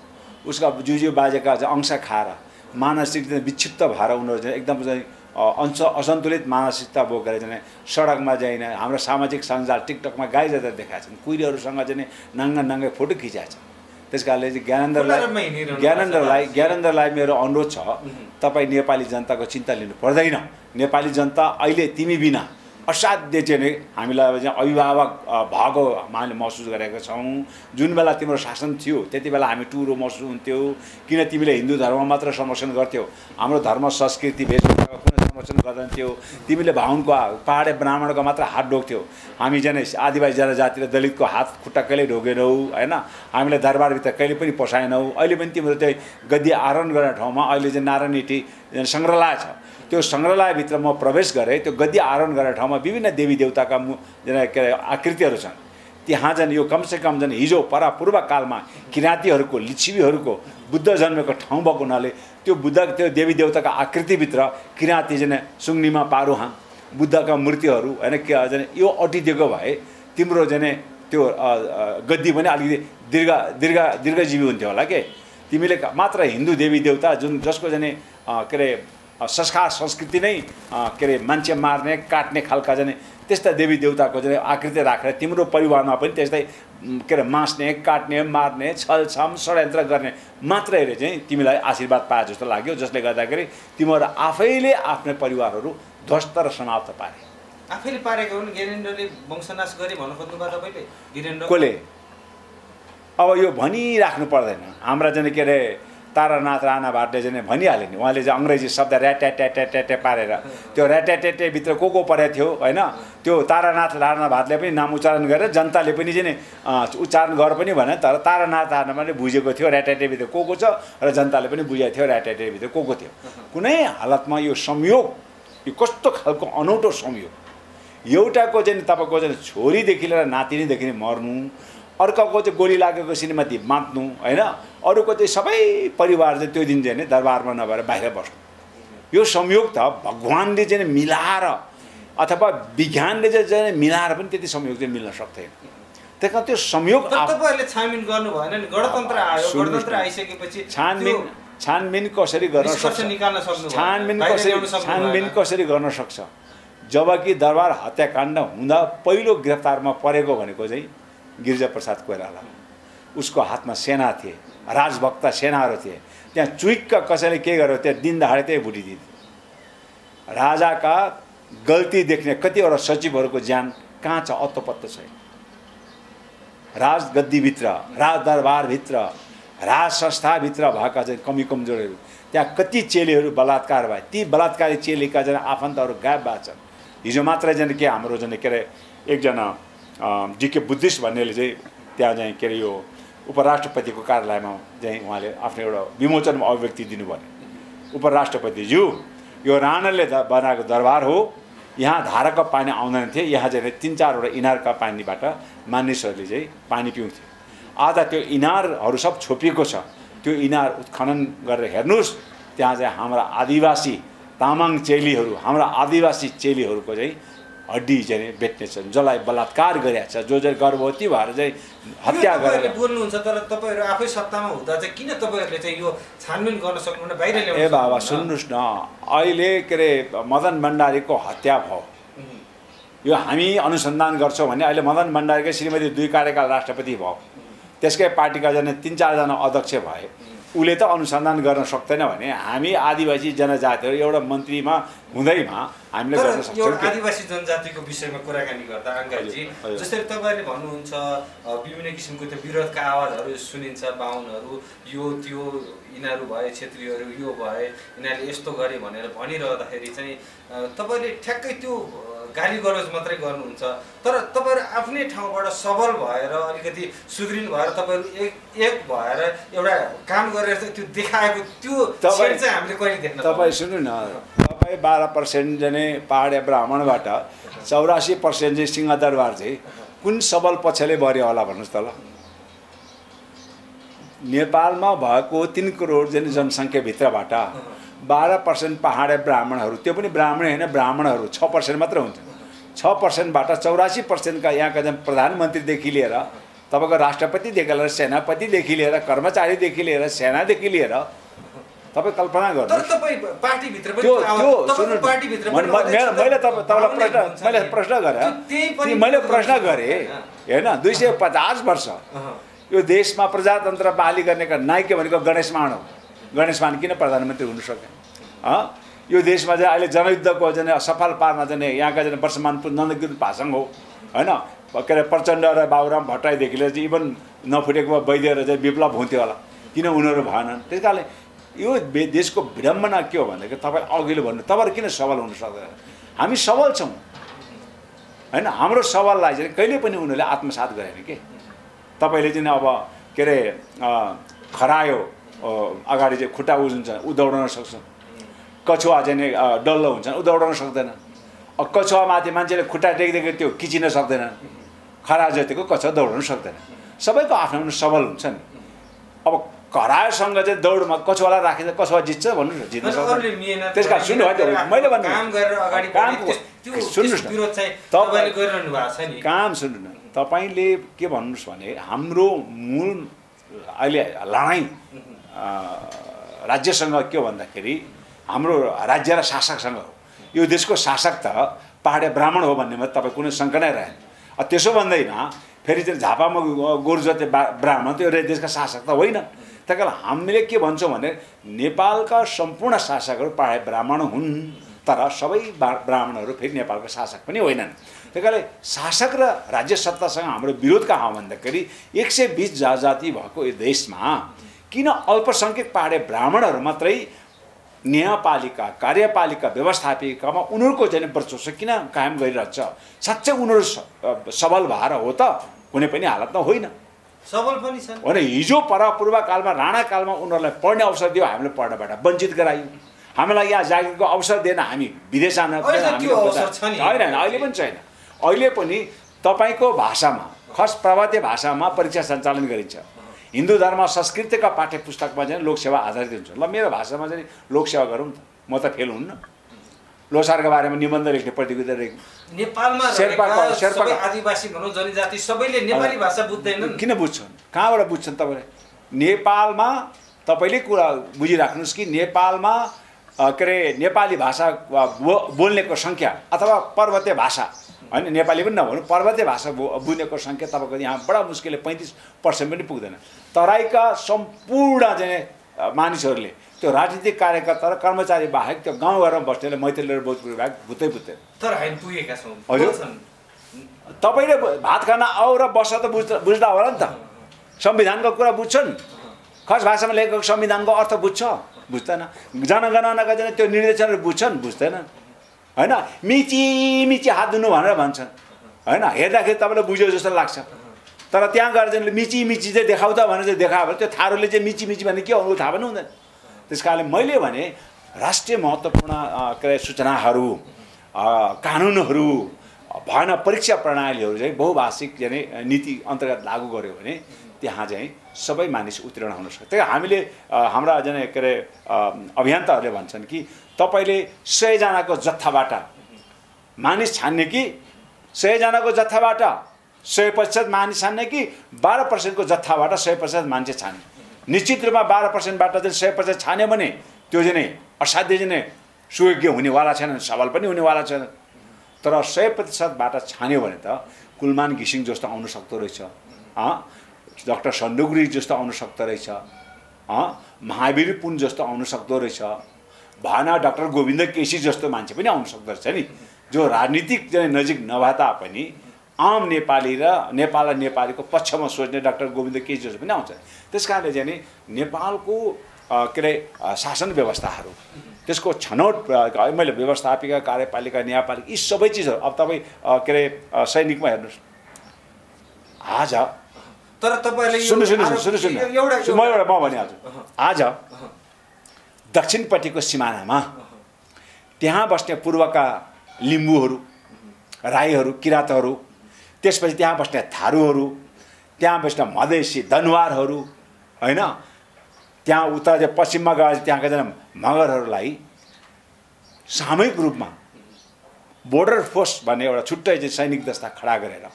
उसका जुजु बाजेका चाहिँ अंश खाएर मानसिक विक्षिप्त भएर उनीहरू चाहिँ एकदम चाहिँ असन्तुलित मानसिकता बोकेर चाहिँ सडकमा चाहिँ हाम्रो सामाजिक सञ्जाल टिकटकमा गाई जाँदा देखाएका छन्, कुहिरीहरूसँग चाहिँ नङ्गे फोटो खिचाएको छ। त्यस कारणले चाहिँ ज्ञानेन्द्रलाई मेरो अनुरोध छ, तपाईँ नेपाली जनताको चिन्ता लिनु पर्दैन। नेपाली जनता अहिले तिमी बिना असाध्य चाहिँ हामीलाई चाहिँ अभिभावक भएको हामीले महसुस गरेका छौँ। जुन बेला तिम्रो शासन थियो त्यति बेला हामी टुरो महसुस हुन्थ्यो, किन तिमीले हिन्दू धर्म मात्र संरक्षण गर्थ्यौ, हाम्रो धर्म संस्कृति वेशभूषाको कुनै संरक्षण गर्दैनथ्यौ। तिमीले बाहुनको पहाडे ब्राह्मणको मात्र हात ढोग्थ्यौ, हामी चाहिँ आदिवासी जनजाति र दलितको हात खुट्टा कहिल्यै ढोगेनौ होइन। हामीले दरबारभित्र कहिले पनि पसाएनौ। अहिले पनि तिम्रो चाहिँ गद्दी आरोहण गर्ने ठाउँमा अहिले चाहिँ नारायणहिटी सङ्ग्रहालय छ, त्यो सङ्ग्रहालयभित्र म प्रवेश गरेँ। त्यो गद्दी आरोहण गर्ने ठाउँमा विभिन्न देवी देवताका के अरे आकृतिहरू छन्। त्यहाँ चाहिँ यो कमसेकम चाहिँ हिजो पूर्व कालमा किराँतीहरूको लिच्छवीहरूको बुद्ध जन्मेको ठाउँ भएको हुनाले त्यो देवी देवताका आकृतिभित्र किराँती चाहिँ सुङ्नीमा पारुहा बुद्धका मूर्तिहरू होइन के चाहिँ यो अटिदिएको भए तिम्रो चाहिँ त्यो गद्दी पनि अलिकति दीर्घजीवी हुन्थ्यो होला के। तिमीले मात्र हिन्दू देवी देवता जसको चाहिँ के अरे संस्कार संस्कृति नै के अरे मान्छे मार्ने काट्ने खालका चाहिँ त्यस्ता देवी देवताको चाहिँ आकृति राखेर तिम्रो परिवारमा पनि त्यस्तै के अरे मास्ने काट्ने मार्ने छलछाम षड्यन्त्र गर्ने मात्रैले चाहिँ तिमीलाई आशीर्वाद पाए जस्तो लाग्यो, जसले गर्दाखेरि तिमीहरू आफैले आफ्नो परिवारहरू ध्वस्त र समाप्त पारे। आफैले पारेको हुन्। ज्ञानेन्द्रले वंशनाश गरे भन्नु खोज्नुभयो तपाईँले? वीरेन्द्र कसले? अब यो भनिराख्नु पर्दैन। हाम्रा चाहिँ के अरे तारानाथ राणा भाटले चाहिँ भनिहाल्यो नि, उहाँले चाहिँ अङ्ग्रेजी शब्द ऱ्याट्याट्याट्याट्याट्या पारेर त्यो ऱ्याट्याट्याट्याभित्र को परेको थियो होइन। त्यो तारानाथ राणा भाटले पनि नाम उच्चारण गरेर जनताले पनि चाहिँ उच्चारण गर पनि भने, तर तारानाथ राणाले बुझेको थियो ऱ्याट्याट्याभित्र को छ र जनताले पनि बुझेको थियो ऱ्याट्याट्याभित्र को थियो। कुनै हालतमा यो संयोग, यो कस्तो खालको अनौठो संयोग, एउटाको चाहिँ तपाईँको चाहिँ छोरीदेखि लिएर नातिनीदेखि मर्नु, अर्काको चाहिँ गोली लागेको श्रीमती बाँच्नु होइन, अरूको चाहिँ सबै परिवार चाहिँ त्यो दिन चाहिँ दरबारमा नभएर बाहिर बस्नु। यो संयोग त भगवान्ले चाहिँ मिलाएर अथवा विज्ञानले चाहिँ मिलाएर पनि त्यति संयोग चाहिँ मिल्न सक्दैन। त्यही कारण त्यो संयोग तपाईँहरूले छानबिन गर्नु भएन नि। गणतन्त्र आयो, गणतन्त्र आइसकेपछि छानबिन कसरी गर्न सक्छ? छानबिन कसरी गर्न सक्छ? जबकि दरबार हत्याकाण्ड हुँदा पहिलो गिरफ्तारमा परेको भनेको चाहिँ गिरिजाप्रसाद कोइराला, उसको हातमा सेना थिए, राजभक्त सेनाहरू थिए। त्यहाँ चुइक्क कसैले के गर्यो, त्यहाँ दिन दहाडे त्यही भुटिदिन्थ्यो। राजाका गल्ती देख्ने कतिवटा सचिवहरूको ज्यान कहाँ छ? अत्तो-पत्तो छैन। राजगद्दीभित्र, राजदरबारभित्र, राज संस्थाभित्र भएका चाहिँ कमी कमजोरहरू, त्यहाँ कति चेलीहरू बलात्कार भए, ती बलात्कारी चेलीका चाहिँ आफन्तहरू गायब भएको छन्। हिजो मात्रै चाहिँ के हाम्रो चाहिँ के अरे एकजना डिके बुद्धिस्ट भन्नेले चाहिँ त्यहाँ चाहिँ के अरे यो उपराष्ट्रपतिको कार्यालयमा चाहिँ उहाँले आफ्नो एउटा विमोचनमा अभिव्यक्ति दिनुभयो। उपराष्ट्रपतिज्यू, यो राणाले बनाएको दरबार हो, यहाँ धाराको पानी आउँदैन थियो, यहाँ चाहिँ 3-4वटा इनारका पानीबाट मानिसहरूले चाहिँ पानी पिउँथे। आज त्यो इनारहरू सब छोपिएको छ, त्यो इनार उत्खनन गरेर हेर्नुहोस्, त्यहाँ चाहिँ हाम्रा आदिवासी तामाङ चेलीहरू, हाम्रा आदिवासी चेलीहरूको चाहिँ हड्डी चाहिँ बेच्ने छन्, जसलाई बलात्कार गरेका छ, जो चाहिँ गर्भवती भएर चाहिँ हत्या गरेर बोल्नुहुन्छ। तर तपाईँहरू आफै सत्तामा हुँदा चाहिँ किन तपाईँहरूले चाहिँ यो छानबिन गर्न सक्नुहुन्न? बाहिर ल्याउनु। ए बाबा सुन्नुहोस् न, अहिले के अरे मदन भण्डारीको हत्या भयो, यो हामी अनुसन्धान गर्छौँ भने अहिले मदन भण्डारीकै श्रीमती 2 कार्यकाल राष्ट्रपति भयो, त्यसकै पार्टीका जना 3-4 जना अध्यक्ष भए, उसले त अनुसन्धान गर्न सक्दैन भने हामी आदिवासी जनजातिहरू एउटा मन्त्रीमा हुँदैमा हामीले गर्न सक्छौँ। आदिवासी जनजातिको विषयमा कुराकानी गर्दा अङ्गाजी जसरी तपाईँले भन्नुहुन्छ विभिन्न किसिमको त्यो विरोधका आवाजहरू सुनिन्छ, बाहुनहरू यो त्यो यिनीहरू भए, क्षेत्रीहरू यो भए, यिनीहरूले यस्तो गरे भनेर भनिरहँदाखेरि चाहिँ तपाईँले ठ्याक्कै त्यो गाली गलौज मात्रै गर्नुहुन्छ, तर तपाईँहरू आफ्नै ठाउँबाट सबल भएर अलिकति सुदृढ भएर तपाईँहरू एक भएर एउटा काम गरेर त्यो देखाएको त्यो चाहिँ हामीले कहिले देख्न। तपाईँ सुन्नु न, तपाईँ 12% जने पहाडे ब्राह्मणबाट 84% चाहिँ सिंहदरबार चाहिँ कुन सबल पक्षले बढ्यो होला भन्नुहोस् त ल। नेपालमा भएको 3 करोड जन जनसङ्ख्याभित्रबाट 12% पहाडे ब्राह्मणहरू, त्यो पनि ब्राह्मण होइन, ब्राह्मणहरू 6% मात्र हुन्छ। 6%बाट 84% का यहाँका प्रधानमन्त्रीदेखि लिएर तपाईँको राष्ट्रपतिदेखि लिएर सेनापतिदेखि लिएर कर्मचारीदेखि लिएर सेनादेखि लिएर तपाईँ कल्पना गर्नुहोस्। मैले प्रश्न गरेँ होइन, 250 वर्ष यो देशमा प्रजातन्त्र बहाली गर्ने नायक भनेको गणेश मान हो। गणेश मान किन प्रधानमन्त्री हुन सके? यो देशमा चाहिँ अहिले जनयुद्धको चाहिँ सफल पार्न चाहिँ यहाँका चाहिँ वर्षमान नन्दगिरी पासाङ हो होइन, के अरे प्रचण्ड र बाबुराम भट्टराईदेखि लिएर चाहिँ इभन नफुटेको वैद्य चाहिँ विप्लव हुन्थ्यो होला, किन उनीहरू भएनन्? त्यस कारणले यो देशको विडम्बना के हो भनेदेखि तपाईँ अघिल्लो भन्नु, तपाईँहरू किन सबल हुन सक्दैन? हामी सबल छौँ होइन, हाम्रो सबललाई चाहिँ कहिले पनि उनीहरूले आत्मसात गरेन के। तपाईँले चाहिँ अब के अरे खरायो अगाडि चाहिँ खुट्टा उजुन्छ, ऊ दौडाउन सक्छ। कछुवा चाहिँ डल्लो हुन्छ, ऊ दौडाउन सक्दैन। कछुवामाथि मान्छेले खुट्टा टेक्दै त्यो किचिन सक्दैन, खरा जतिको कछुवा दौडाउन सक्दैन। सबैको आफ्नो आफ्नो सबल हुन्छ नि। अब खरायोसँग चाहिँ दौडमा कछुवालाई राखेर कछुवा जित्छ भन्नु न, जित्न सक्दैन। त्यस कारण सुन्नु है, मैले भन्नु सुन्नुहोस् न, काम सुन्नु न, तपाईँले के भन्नुहोस् भने हाम्रो मूल अहिले लडाइँ राज्यसँग के हो भन्दाखेरि हाम्रो राज्य र शासकसँग हो। यो देशको शासक त पहाडे ब्राह्मण हो भन्नेमा तपाईँ कुनै शङ्का नै रहेन। त्यसो भन्दैमा फेरि चाहिँ झापामा गोरु जाति ब्राह्मण त्यो देशका शासक त होइन। त्यही कारण हामीले के भन्छौँ भने नेपालका सम्पूर्ण शासकहरू पहाडे ब्राह्मण हुन्, तर सबै ब्राह्मणहरू फेरि नेपालका शासक पनि होइनन्। त्यही कारणले शासक र राज्य सत्तासँग हाम्रो विरोध कहाँ हो भन्दाखेरि 120 जाति भएको यो देशमा किन अल्पसङ्ख्यक पहाडे ब्राह्मणहरू मात्रै न्यायपालिका, कार्यपालिका, व्यवस्थापिकामा उनीहरूको चाहिँ वर्चस्व किन कायम गरिरहेछ? साँच्चै उनीहरू सबल भएर हो त? कुनै पनि हालतमा होइन, सबल पनि छन् होइन। हिजो पूर्वकालमा राणाकालमा उनीहरूलाई पढ्ने अवसर दियो, हामीले पढ्नबाट वञ्चित गरायौँ। हामीलाई यहाँ जागिरको अवसर दिएन, हामी विदेश जान होइन, अहिले पनि छैन। अहिले पनि तपाईँको भाषामा, खास प्रभातीय भाषामा परीक्षा सञ्चालन गरिन्छ। हिन्दू धर्म संस्कृतिका पाठ्य पुस्तकमा चाहिँ लोकसेवा आधारित हुन्छ। ल मेरो भाषामा चाहिँ लोकसेवा गरौँ त, म त फेल हुन्न। लोसारको बारेमा निबन्ध लेख्ने प्रतियोगिता नेपालमा शेर्पा आदिवासी भनौँ जनजाति सबैले नेपाली भाषा बुझ्दैनन्। किन बुझ्छन्? कहाँबाट बुझ्छन् तपाईँले? नेपालमा तपाईँले कुरा बुझिराख्नुहोस् कि नेपालमा के अरे नेपाली भाषा बोल्नेको सङ्ख्या अथवा पर्वतीय भाषा होइन, नेपाली पनि नभनौँ, पर्वतीय भाषा बुझ्नेको सङ्ख्या तपाईँको यहाँ बडा मुस्किलले 35% पनि पुग्दैन। तराईका सम्पूर्ण चाहिँ मानिसहरूले त्यो राजनीतिक कार्यकर्ता र कर्मचारी बाहेक त्यो गाउँघरमा बस्नेले मैथिली र भोजपुरी बाहेक बुझ्दै तर हामी पुगेका छौँ। हजुर, तपाईँले भात खाना आऊ र बस त बुझ्दा होला नि त। संविधानको कुरा बुझ्छन्? खस भाषामा लेखेको संविधानको अर्थ बुझ्छ? बुझ्दैन। जनगणनाका चाहिँ त्यो निर्देशनहरू बुझ्छन्? बुझ्दैनन् होइन। मिची हात धुनु भनेर भन्छन् होइन, हेर्दाखेरि तपाईँलाई बुझ्यो जस्तो लाग्छ, तर त्यहाँ गएर चाहिँ मिची चाहिँ देखाउ त भनेर चाहिँ देखायो भने त्यो थारूले चाहिँ मिची भने के हो थाहा पनि हुँदैन। त्यस कारणले मैले भने राष्ट्रिय महत्त्वपूर्ण के अरे सूचनाहरू, कानुनहरू भएन, परीक्षा प्रणालीहरू चाहिँ बहुभाषिक चाहिँ नीति अन्तर्गत लागू गर्यो भने त्यहाँ चाहिँ सबै मानिस उत्तीर्ण हुन सक्छ। त्यही हामीले हाम्रा चाहिँ के अरे अभियन्ताहरूले भन्छन् कि तपाईँले 100 जनाको जत्थाबाट मानिस छान्ने कि 100 जनाको जत्थाबाट 100% मानिस छान्ने कि 12% को जत्थाबाट 100% मान्छे छान्ने? निश्चित रूपमा 12%बाट चाहिँ 100% छान्यो भने त्यो चाहिँ असाध्य चाहिँ सुयोग्य हुनेवाला छैन, सबल पनि हुनेवाला छैन। तर 100%बाट छान्यो भने त कुलमान घिसिङ जस्तो आउन सक्दो रहेछ, डाक्टर सन्दुगुरी जस्तो आउन सक्दो रहेछ महावीर पुन जस्तो आउन सक्दो रहेछ, भएन डाक्टर गोविन्द केसी जस्तो मान्छे पनि आउन सक्दो रहेछ नि, जो राजनीतिक नजिक नभए तापनि आम नेपाली र नेपाल र नेपालीको पक्षमा सोच्ने डाक्टर गोविन्द केसी जस्तो पनि आउँछ। त्यस कारणले चाहिँ नि नेपालको के अरे शासन व्यवस्थाहरू, त्यसको छनौट, मैले व्यवस्थापिका, कार्यपालिका, न्यायपालिका यी सबै चिजहरू, अब तपाईँ के अरे सैनिकमा हेर्नुहोस् आज, तर तपाईँले सुन्नु म भनिहाल्छु, आज दक्षिणपट्टिको सिमानामा त्यहाँ बस्ने पूर्वका लिम्बूहरू, राईहरू, किराँतहरू, त्यसपछि त्यहाँ बस्ने थारूहरू, त्यहाँ बस्ने मधेसी दनुवारहरू होइन, त्यहाँ उता चाहिँ पश्चिममा गए त्यहाँका जना मगरहरूलाई सामूहिक रूपमा बोर्डर फोर्स भन्ने एउटा छुट्टै चाहिँ सैनिक दस्ता खडा गरेर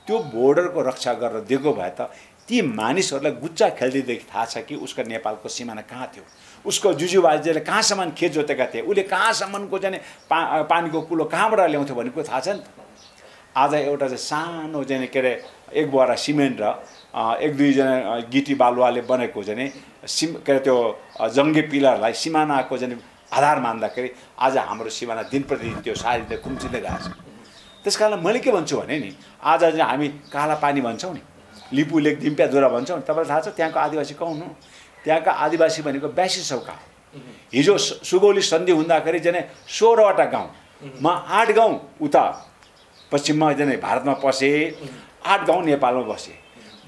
त्यो बोर्डरको रक्षा गरेर दिएको भए त ती मानिसहरूलाई गुच्चा खेल्दैदेखि थाहा छ कि उसको नेपालको सिमाना कहाँ थियो, उसको जुजुबाजेले कहाँसम्म खेत जोतेका थिए, उसले कहाँसम्मको चाहिँ पानीको कुलो कहाँबाट ल्याउँथ्यो भन्ने कुरो थाहा छ नि त। आज एउटा चाहिँ सानो चाहिँ के अरे एक बोरा सिमेन्ट र एक दुईजना गिटी बालुवाले बनेको चाहिँ के अरे त्यो जङ्गे पिलरलाई सिमानाको चाहिँ आधार मान्दाखेरि आज हाम्रो सिमाना दिन प्रतिदिन त्यो सारिँदै कुम्चिँदै गएको छ। त्यस कारण मैले के भन्छु भने नि, आज चाहिँ हामी काला पानी भन्छौँ नि, लिपु लेक दिम्प्याधुरा भन्छौँ नि, तपाईँलाई थाहा छ त्यहाँको आदिवासी कौन हो? त्यहाँका आदिवासी भनेको 82 सौका हो। हिजो सुगौली सन्धि हुँदाखेरि चाहिँ 16वटा गाउँमा 8 गाउँ उता पश्चिममा चाहिँ भारतमा पसे, 8 गाउँ नेपालमा बसे।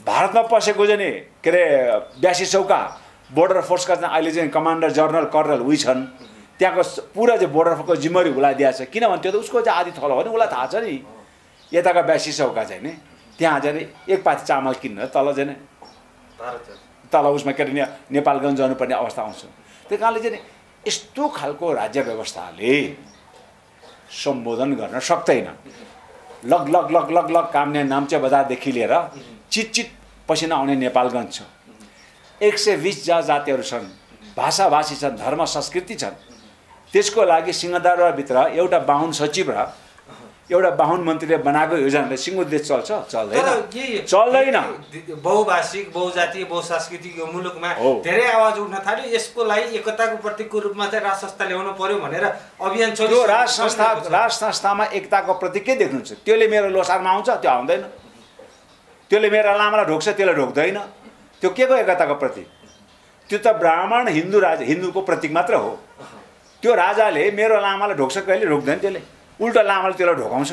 भारतमा पसेको चाहिँ के अरे 82 सौका बोर्डर फोर्सका चाहिँ अहिले चाहिँ कमान्डर जनरल कर्नल उही छन्, त्यहाँको पुरा चाहिँ बोर्डर फोर्सको जिम्मेवारी उसलाई दिएको छ, किनभने त्यो त उसको चाहिँ आदि थलो हो नि, उसलाई थाहा छ नि यताका 82 सौका चाहिँ नि त्यहाँ चाहिँ एक पाती चामल किन्न तल चाहिँ तल उसमा के अरे नेपालगञ्ज जानुपर्ने अवस्था आउँछ। त्यही कारणले चाहिँ यस्तो खालको राज्य व्यवस्थाले सम्बोधन गर्न सक्दैन। लग लग लग लग लग काम्ने नाम्चे बजारदेखि लिएर चिटचिट पसिना आउने नेपालगञ्ज छ। 120 जातिहरू छन्, भाषाभाषी छन्, धर्म संस्कृति छन्। त्यसको लागि सिंहदरबारभित्र एउटा बाहुन सचिव र एउटा बाहुन मन्त्रीले बनाएको योजनाले सिङ्गो देश चल्छ? चल्दैन। बहुभाषिक, बहुजातीय, बहुसांस्कृतिक मुलुकमा धेरै आवाज उठ्न थाल्यो। यसको लागि एकताको प्रतीकको रूपमा चाहिँ राज संस्था ल्याउनु पर्यो भनेर अभियान चल्यो। त्यो राज संस्थामा एकताको प्रतीक के देख्नुहुन्छ? त्यसले मेरो लोसारमा आउँछ? त्यो आउँदैन। त्यसले मेरो लामालाई ढोक्छ? त्यसले ढोक्दैन। त्यो के को एकताको प्रतीक? त्यो त ब्राह्मण हिन्दू राजा, हिन्दूको प्रतीक मात्र हो। त्यो राजाले मेरो लामालाई ढोक्छ कहिले? ढोक्दैन। त्यसले उल्टा लामाले त्यसलाई ढोकाउँछ।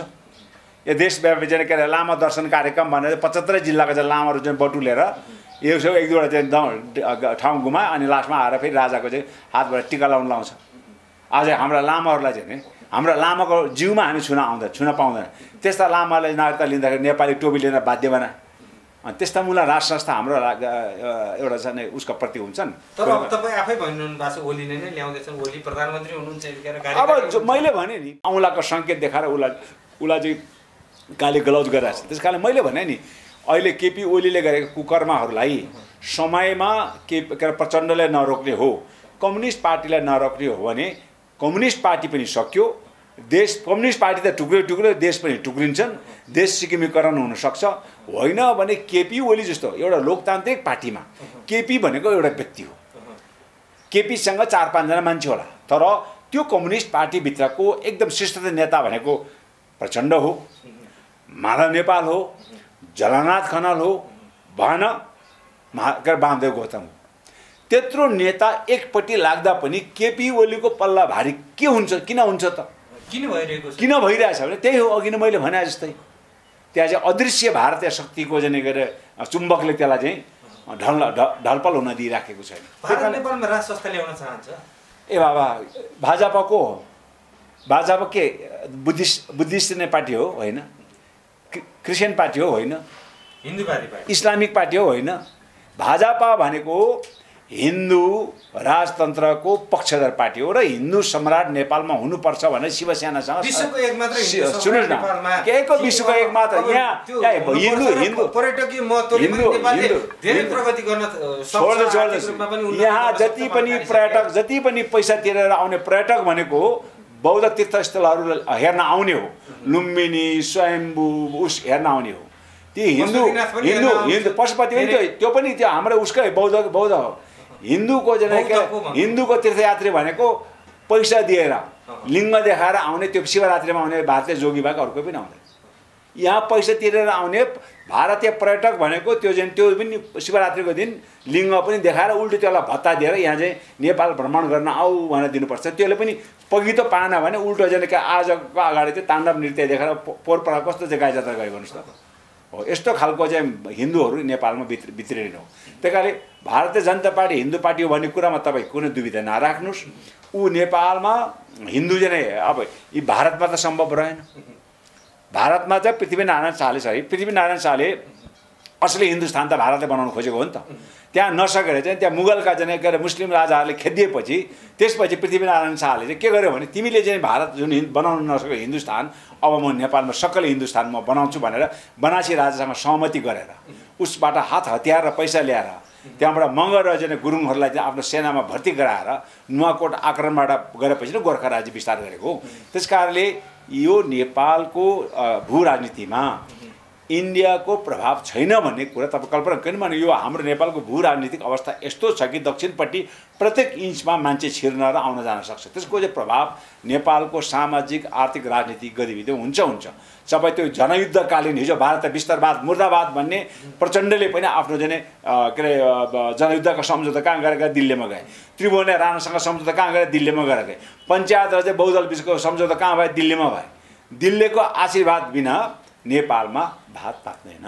यो देशव्यापी चाहिँ के अरे लामा दर्शन कार्यक्रम भनेर 75 जिल्लाका चाहिँ लामाहरू चाहिँ बटुलेर एक दुईवटा चाहिँ ठाउँ घुमायो अनि लास्टमा आएर फेरि राजाको चाहिँ हातबाट टिका लाउन लाउँछ। आज हाम्रा लामाहरूलाई चाहिँ हाम्रा लामाको जिउमा हामी छुन पाउँदैन। त्यस्ता लामालाई नागरिकता लिँदाखेरि नेपाली टोपी लिन बाध्य बनाए। अनि त्यस्ता मुला राज संस्था हाम्रो एउटा चाहिँ उसको प्रति हुन्छन्। तर अब तपाईँ आफै भन्नु भएको छ ओलीले नै ल्याउँदैछन्, ओली प्रधानमन्त्री हुनुहुन्छ। अब मैले भने नि औँलाको सङ्केत देखाएर उसलाई चाहिँ गाली गलौज गरिरहेको छ। त्यस कारणले मैले भने नि अहिले केपी ओलीले गरेको कुकर्महरूलाई समयमा के प्रचण्डले नरोक्ने हो, कम्युनिस्ट पार्टीलाई नरोक्ने हो भने कम्युनिस्ट पार्टी पनि सक्यो, देश कम्युनिस्ट पार्टी त टुक्रियो देश पनि टुक्रिन्छन्, देश सिक्किमीकरण हुनसक्छ। होइन भने केपी ओली जस्तो एउटा लोकतान्त्रिक पार्टीमा केपी भनेको एउटा व्यक्ति हो, केपीसँग 4-5 जना मान्छे होला, तर त्यो कम्युनिस्ट पार्टीभित्रको एकदम श्रेष्ठ नेता भनेको प्रचण्ड हो, माधव नेपाल हो, जलनाथ खनाल हो, भएन वामदेव गौतम हो। त्यत्रो नेता एकपट्टि लाग्दा पनि केपी ओलीको पल्ला भारी के हुन्छ? किन हुन्छ त? किन भइरहेछ भने त्यही हो, अघि नै मैले भने जस्तै त्यहाँ चाहिँ अदृश्य भारतीय शक्तिको चाहिँ गएर चुम्बकले त्यसलाई चाहिँ ढलपल हुन दिइराखेको छैन। भारत नेपालमा राज संस्था ल्याउन चाहन्छ। ए बाबा, भाजपा के बुद्धिस्ट नै पार्टी हो? होइन। क्रिस्चियन पार्टी हो? होइन। हिन्दूवादी पार्टी, इस्लामिक पार्टी हो? होइन। भाजपा भनेको हिन्दू राजतन्त्रको पक्षधर पार्टी हो र हिन्दू सम्राट नेपालमा हुनुपर्छ भनेर शिवसेनासँग विश्वको एक मात्र सुन्नुहोस् न, केको विश्वको एक मात्र यहाँ हिन्दू पर्यटकीय महत्त्वले धेरै प्रगति गर्न छोड्दै यहाँ जति पनि पर्यटक, जति पनि पैसा तिरेर आउने पर्यटक भनेको बौद्ध तीर्थस्थलहरू हेर्न आउने हो, लुम्बिनी, स्वयम्भू उस हेर्न आउने हो। ती हिन्दू पशुपति पनि त्यो पनि त्यो हाम्रो उसकै बौद्ध हो। हिन्दूको हिन्दूको तीर्थयात्री भनेको पैसा दिएर लिङ्ग देखाएर आउने, त्यो शिवरात्रिमा आउने भारतीय जोगी बाहेक अरू कोही पनि आउँदैन। यहाँ पैसा तिरेर आउने भारतीय पर्यटक भनेको त्यो पनि शिवरात्रिको दिन लिङ्ग पनि देखाएर उल्टो त्यसलाई भत्ता दिएर यहाँ चाहिँ नेपाल भ्रमण गर्न आऊ भनेर दिनुपर्छ। त्यसले पनि पगितो पाएन भने उल्टो चाहिँ आजको अगाडि चाहिँ ताण्डव नृत्य देखाएर पोहोरपरा कस्तो चाहिँ गाई जात्रा गयो भन्नुहोस् त। हो यस्तो खालको चाहिँ हिन्दूहरू नेपालमा भित्रिनु हो। त्यही कारणले भारतीय जनता पार्टी हिन्दू पार्टी हो भन्ने कुरामा तपाईँ कुनै दुविधा नराख्नुहोस्। ऊ नेपालमा हिन्दू चाहिँ अब यी भारतमा त सम्भव रहेन। भारतमा चाहिँ पृथ्वीनारायण शाहले पृथ्वीनारायण शाहले असली हिन्दुस्तान त भारतले बनाउनु खोजेको हो नि त। त्यहाँ नसकेर चाहिँ त्यहाँ मुगलका चाहिँ के अरे मुस्लिम राजाहरूले खेदिएपछि त्यसपछि पृथ्वीनारायण शाहले चाहिँ के गर्यो भने तिमीले चाहिँ भारत जुन बनाउन नसकेको हिन्दुस्तान अब म नेपालमा सक्कल हिन्दुस्तान म बनाउँछु भनेर बनासी राजासँग सहमति गरेर उसबाट हात हतियार र पैसा ल्याएर त्यहाँबाट मगर र चाहिँ गुरुङहरूलाई चाहिँ आफ्नो सेनामा भर्ती गराएर नुवाकोट आक्रमणबाट गएपछि नै गोर्खा राज्य विस्तार गरेको हो। त्यस कारणले यो नेपालको भू राजनीतिमा इन्डियाको प्रभाव छैन भन्ने कुरा तपाईँ कल्पना किनभने यो हाम्रो नेपालको भू राजनीतिक अवस्था यस्तो छ कि दक्षिणपट्टि प्रत्येक इन्चमा मान्छे छिर्न र आउन जान सक्छ। त्यसको चाहिँ प्रभाव नेपालको सामाजिक आर्थिक राजनीतिक गतिविधि हुन्छ। सबै त्यो जनयुद्धकालीन हिजो भारत विस्तारवाद मुर्दाबाद भन्ने प्रचण्डले पनि आफ्नो चाहिँ के अरे जनयुद्धको सम्झौता कहाँ गरेर दिल्लीमा गए, त्रिभुवन राणासँग सम्झौता कहाँ गरेर दिल्लीमा गरेर गए, पञ्चायत र चाहिँ बहुदल बिचको सम्झौता कहाँ भयो, दिल्लीमा भयो। दिल्लीको आशीर्वाद बिना नेपालमा भात पाक्दैन।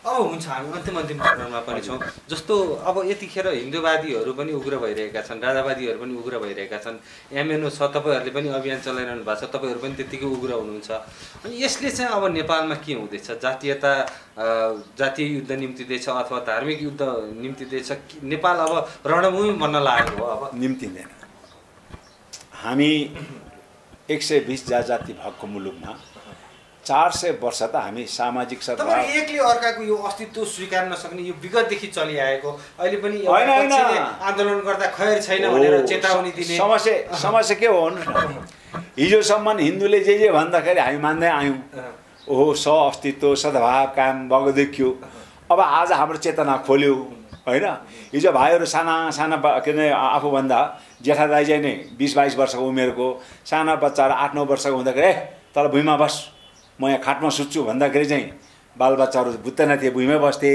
अब हुन्छ हामी अन्तिम चरणमा पनि छौँ। जस्तो अब यतिखेर हिन्दूवादीहरू पनि उग्र भइरहेका छन्, राजावादीहरू पनि उग्र भइरहेका छन्, एमएनओ छ, तपाईँहरूले पनि अभियान चलाइरहनु भएको छ, तपाईँहरू पनि त्यत्तिकै उग्र हुनुहुन्छ। अनि यसले चाहिँ अब नेपालमा के हुँदैछ? जातीयता जातीय युद्ध निम्तिँदैछ अथवा धार्मिक युद्ध निम्तिँदैछ? नेपाल अब रणभूमि बन्न लागेको हो? अब निम्तिँदैन। हामी 120 जाति भएको मुलुकमा 400 वर्ष त हामी सामाजिक सद्भाव एकले अर्काको यो अस्तित्व स्वीकार नसक्ने यो विगतदेखि चलिआएको अहिले पनि आन्दोलन गर्दा खैर छैन भनेर चेतावनी दिने समस्या के हो भन्नुहोस् न। हिजोसम्म हिन्दूले जे भन्दाखेरि हामी मान्दै आयौँ, ओहो अस्तित्व सद्भाव कायम भएको देखियो। अब आज हाम्रो चेतना खोल्यो होइन। हिजो भाइहरू साना के अरे आफूभन्दा जेठा दाइ चाहिँ नै 20-22 वर्षको उमेरको साना बच्चाहरू 8-9 वर्षको हुँदाखेरि तल भुइँमा बस म यहाँ खाटमा सुत्छु भन्दाखेरि चाहिँ बालबच्चाहरू बुझ्दैन थिए, भुइँमै बस्थे।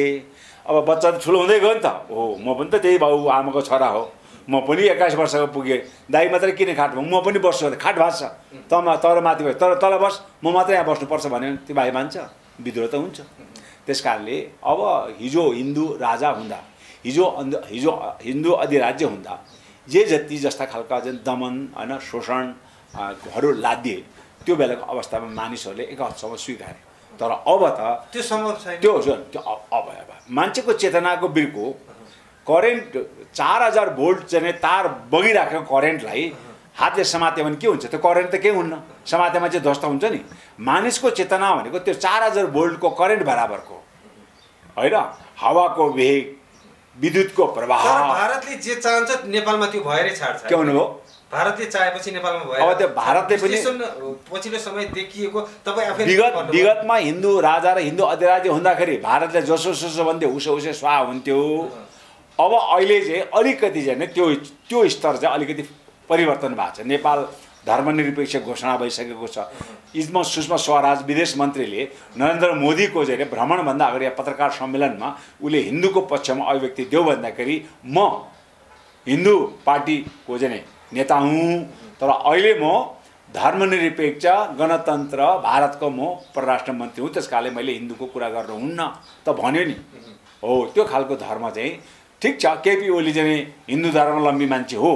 अब बच्चा त ठुलो हुँदै गयो नि त। हो म पनि त त्यही बाउ आमाको छोरा हो, म पनि 21 वर्षको पुगेँ। दाइ मात्रै किन खाटमा, म पनि बस्छु, खाट भाँच्छ तर माथि भयो, तर तल बस म मात्रै यहाँ बस्नुपर्छ भने त्यो भाइ मान्छ, विद्रोह त हुन्छ। त्यस कारणले अब हिजो हिन्दू राजा हुँदा, हिजो हिन्दू अधिराज्य हुँदा जति जस्ता खालका चाहिँ दमन होइन शोषणहरू लादिए त्यो बेलाको अवस्थामा मानिसहरूले एक हदसम्म स्वीकारे। तर अब त त्यो सम्भव छैन। त्यो अब मान्छेको चेतनाको बिर्को करेन्ट 4000 भोल्ट चाहिँ तार बगिराखेको करेन्टलाई हातले समात्यो भने के हुन्छ? त्यो करेन्ट त केही हुन्न, समातेमा चाहिँ ध्वस्त हुन्छ नि। मानिसको चेतना भनेको त्यो 4000 भोल्टको करेन्ट बराबरको होइन। हावाको वेग, विद्युतको प्रवाह। भारतले जे चाहन्छ नेपालमा त्यो भएरै छाड्छ। के भन्नुभयो? भारतले चाहेपछि नेपालमा भयो। अब त्यो भारतले पनि पछिल्लो समय देखिएको तपाईँ आफै विगतमा हिन्दू राजा र हिन्दू अधिराज्य हुँदाखेरि भारतले जसो भन्थ्यो उसो स्वाहा हुन्थ्यो। अब अहिले चाहिँ अलिकति चाहिँ त्यो स्तर चाहिँ अलिकति परिवर्तन भएको छ। नेपाल धर्मनिरपेक्ष घोषणा भइसकेको छ। सुषमा स्वराज विदेश मन्त्रीले नरेन्द्र मोदीको चाहिँ भ्रमणभन्दा अगाडि पत्रकार सम्मेलनमा उसले हिन्दूको पक्षमा अभिव्यक्ति देऊ भन्दाखेरि म हिन्दू पार्टीको चाहिँ नेता हुँ, तर अहिले म धर्मनिरपेक्ष गणतन्त्र भारतको म परराष्ट्र मन्त्री हुँ, त्यस कारणले मैले हिन्दूको कुरा गर्नुहुन्न त भन्यो नि। हो त्यो खालको धर्म चाहिँ ठिक छ। केपी ओली चाहिँ हिन्दू धर्मावलम्बी मान्छे हो,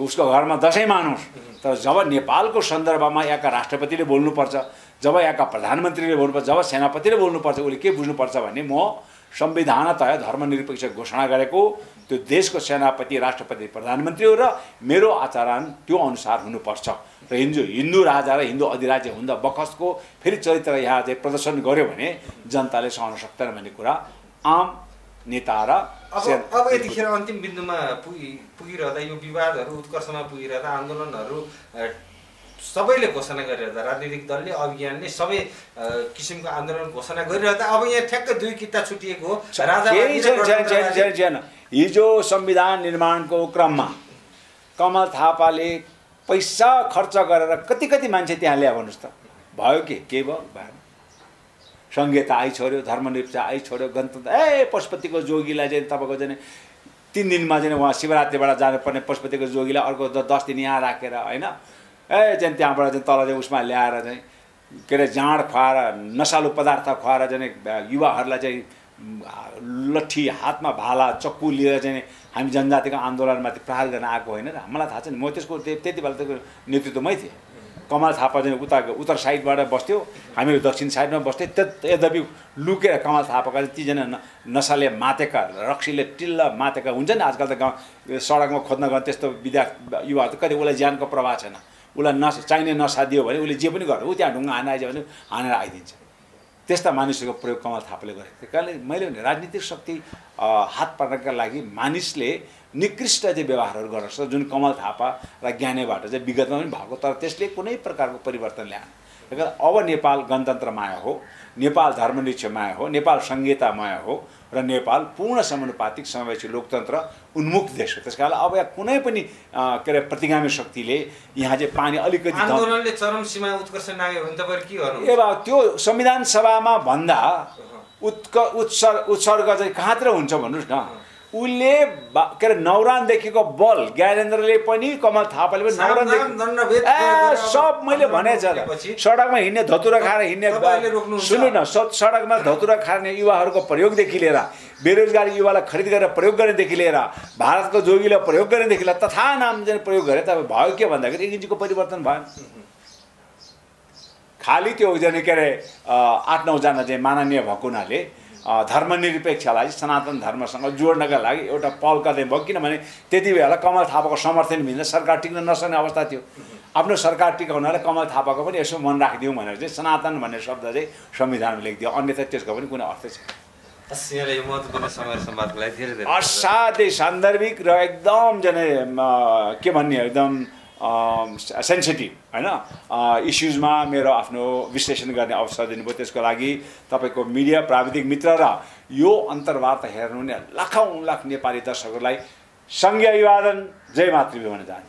उसको घरमा दसैँ मानोस्, तर जब नेपालको सन्दर्भमा यहाँका राष्ट्रपतिले बोल्नुपर्छ, जब यहाँका प्रधानमन्त्रीले बोल्नुपर्छ, जब सेनापतिले बोल्नुपर्छ, उसले के बुझ्नुपर्छ भने म संविधानतः धर्मनिरपेक्ष घोषणा गरेको त्यो देशको सेनापति, राष्ट्रपति, प्रधानमन्त्री हो र मेरो आचरण त्यो अनुसार हुनुपर्छ। र हिन्दू राजा र हिन्दू अधिराज्य हुँदा बखसको फेरि चरित्र यहाँ चाहिँ प्रदर्शन गर्यो भने जनताले सहन सक्दैन भन्ने कुरा आम नेता र अब यतिखेर अन्तिम बिन्दुमा पुगिरहँदा यो विवादहरू उत्कर्षमा पुगिरहँदा आन्दोलनहरू सबैले घोषणा गरिरहँदा राजनीतिक दलले अभियानले सबै किसिमको आन्दोलन घोषणा गरिरहँदा अब यहाँ ठ्याक्कै 2 किता छुटिएको हो राजा। हिजो संविधान निर्माणको क्रममा कमल थापाले पैसा खर्च गरेर कति मान्छे त्यहाँ ल्यायो भन्नुहोस् त, भयो के भयो? भएन। संहिता आई छोड्यो, धर्मनिरपेक्ष आई छोड्यो, गणतन्त्र पशुपतिको जोगीलाई चाहिँ तपाईँको चाहिँ 3 दिनमा चाहिँ उहाँ शिवरात्रिबाट जानुपर्ने पशुपतिको जोगीलाई अर्को 10 दिन यहाँ राखेर होइन चाहिँ त्यहाँबाट चाहिँ तल चाहिँ उसमा ल्याएर चाहिँ के अरे जाँड खुवाएर नसालु पदार्थ खुवाएर चाहिँ युवाहरूलाई चाहिँ लट्ठी हातमा भाला चक्कु लिएर चाहिँ हामी जनजातिको आन्दोलनमाथि प्रहार गर्न आएको होइन र। मलाई थाहा छ नि, म त्यसको त्यति बेला त नेतृत्वमै थिएँ। कमल थापा चाहिँ उत्तर साइडबाट बस्थ्यो, हामीहरू दक्षिण साइडमा बस्थ्यो। यद्यपि लुकेर कमल थापाका तीजना नसाले मातेका रक्सीले टिल्ल मातेका हुन्छ नि आजकल त गाउँ सडकमा खोज्न गयो त्यस्तो युवाहरू त कति उसलाई ज्यानको प्रभाव छैन, उसलाई चाहिने नसा दियो भने उसले जे पनि गर्छ, ऊ त्यहाँ ढुङ्गा हाना आइज भने हानेर आइदिन्छ। त्यस्ता मानिसहरूको प्रयोग कमल थापाले गरेको थियो। कारणले मैले भने राजनीतिक शक्ति हात पार्नका लागि मानिसले निकृष्ट चाहिँ व्यवहारहरू गर्न सक्छ, जुन कमल थापा र ज्ञानेबाट चाहिँ विगतमा पनि भएको, तर त्यसले कुनै प्रकारको परिवर्तन ल्याएन। अब नेपाल गणतन्त्रमय हो, नेपाल धर्मनिरपेक्षमय हो, नेपाल संहितामय हो र नेपाल पूर्ण समानुपातिक समावेशी लोकतन्त्र उन्मुख देश हो। त्यसकारण अब यहाँ कुनै पनि के अरे प्रतिगामी शक्तिले यहाँ चाहिँ पानी अलिकति आन्दोलनले चरम सीमा उत्कर्ष नाग्यो भने तपाईहरु के गर्नु? त्यो संविधान सभामा भन्दा उत्सर्ग चाहिँ कहाँतिर हुन्छ भन्नुस् न। उसले के अरे नौरानदेखिको बल ज्ञानेन्द्रले पनि कमल थापाले पनि नौरानदेखि सब मैले भने सडकमा हिँड्ने धतुरा खाएर हिँड्ने सुन्नु न, सडकमा धतुरा खाने युवाहरूको प्रयोगदेखि लिएर बेरोजगारी युवालाई खरिद गरेर प्रयोग गर्नेदेखि लिएर भारतको जोगीलाई प्रयोग गर्नेदेखि लिएर तथा नाम चाहिँ प्रयोग गरे त भयो के भन्दाखेरि 1 इन्चको परिवर्तन भयो। खालि त्यो जाने के अरे 8-9 जना चाहिँ माननीय भएको हुनाले धर्मनिरपेक्षलाई सनातन धर्मसँग जोड्नका लागि एउटा पहल गर्दै भयो। किनभने त्यति बेला कमल थापाको समर्थन बिना सरकार टिक्न नसक्ने अवस्था थियो। आफ्नो सरकार टिकाउनलाई कमल थापाको पनि यसो मन राखिदिउँ भनेर चाहिँ सनातन भन्ने शब्द चाहिँ संविधानमा लेखिदियो, अन्यथा त्यसको पनि कुनै अर्थ छैन। असाध्यै सान्दर्भिक र एकदम जने के भन्ने एकदम सेन्सिटिभ हैन इस्युजमा मेरो आफ्नो विश्लेषण गर्ने अवसर दिनुभयो। त्यसको लागि तपाईको मिडिया प्राविधिक मित्र र यो अन्तर्वार्ता हेर्नुहुने लाखौं लाख नेपाली दर्शकहरूलाई संघीय अभिवादन, जय मातृभूमि भन्न चाहन्छु।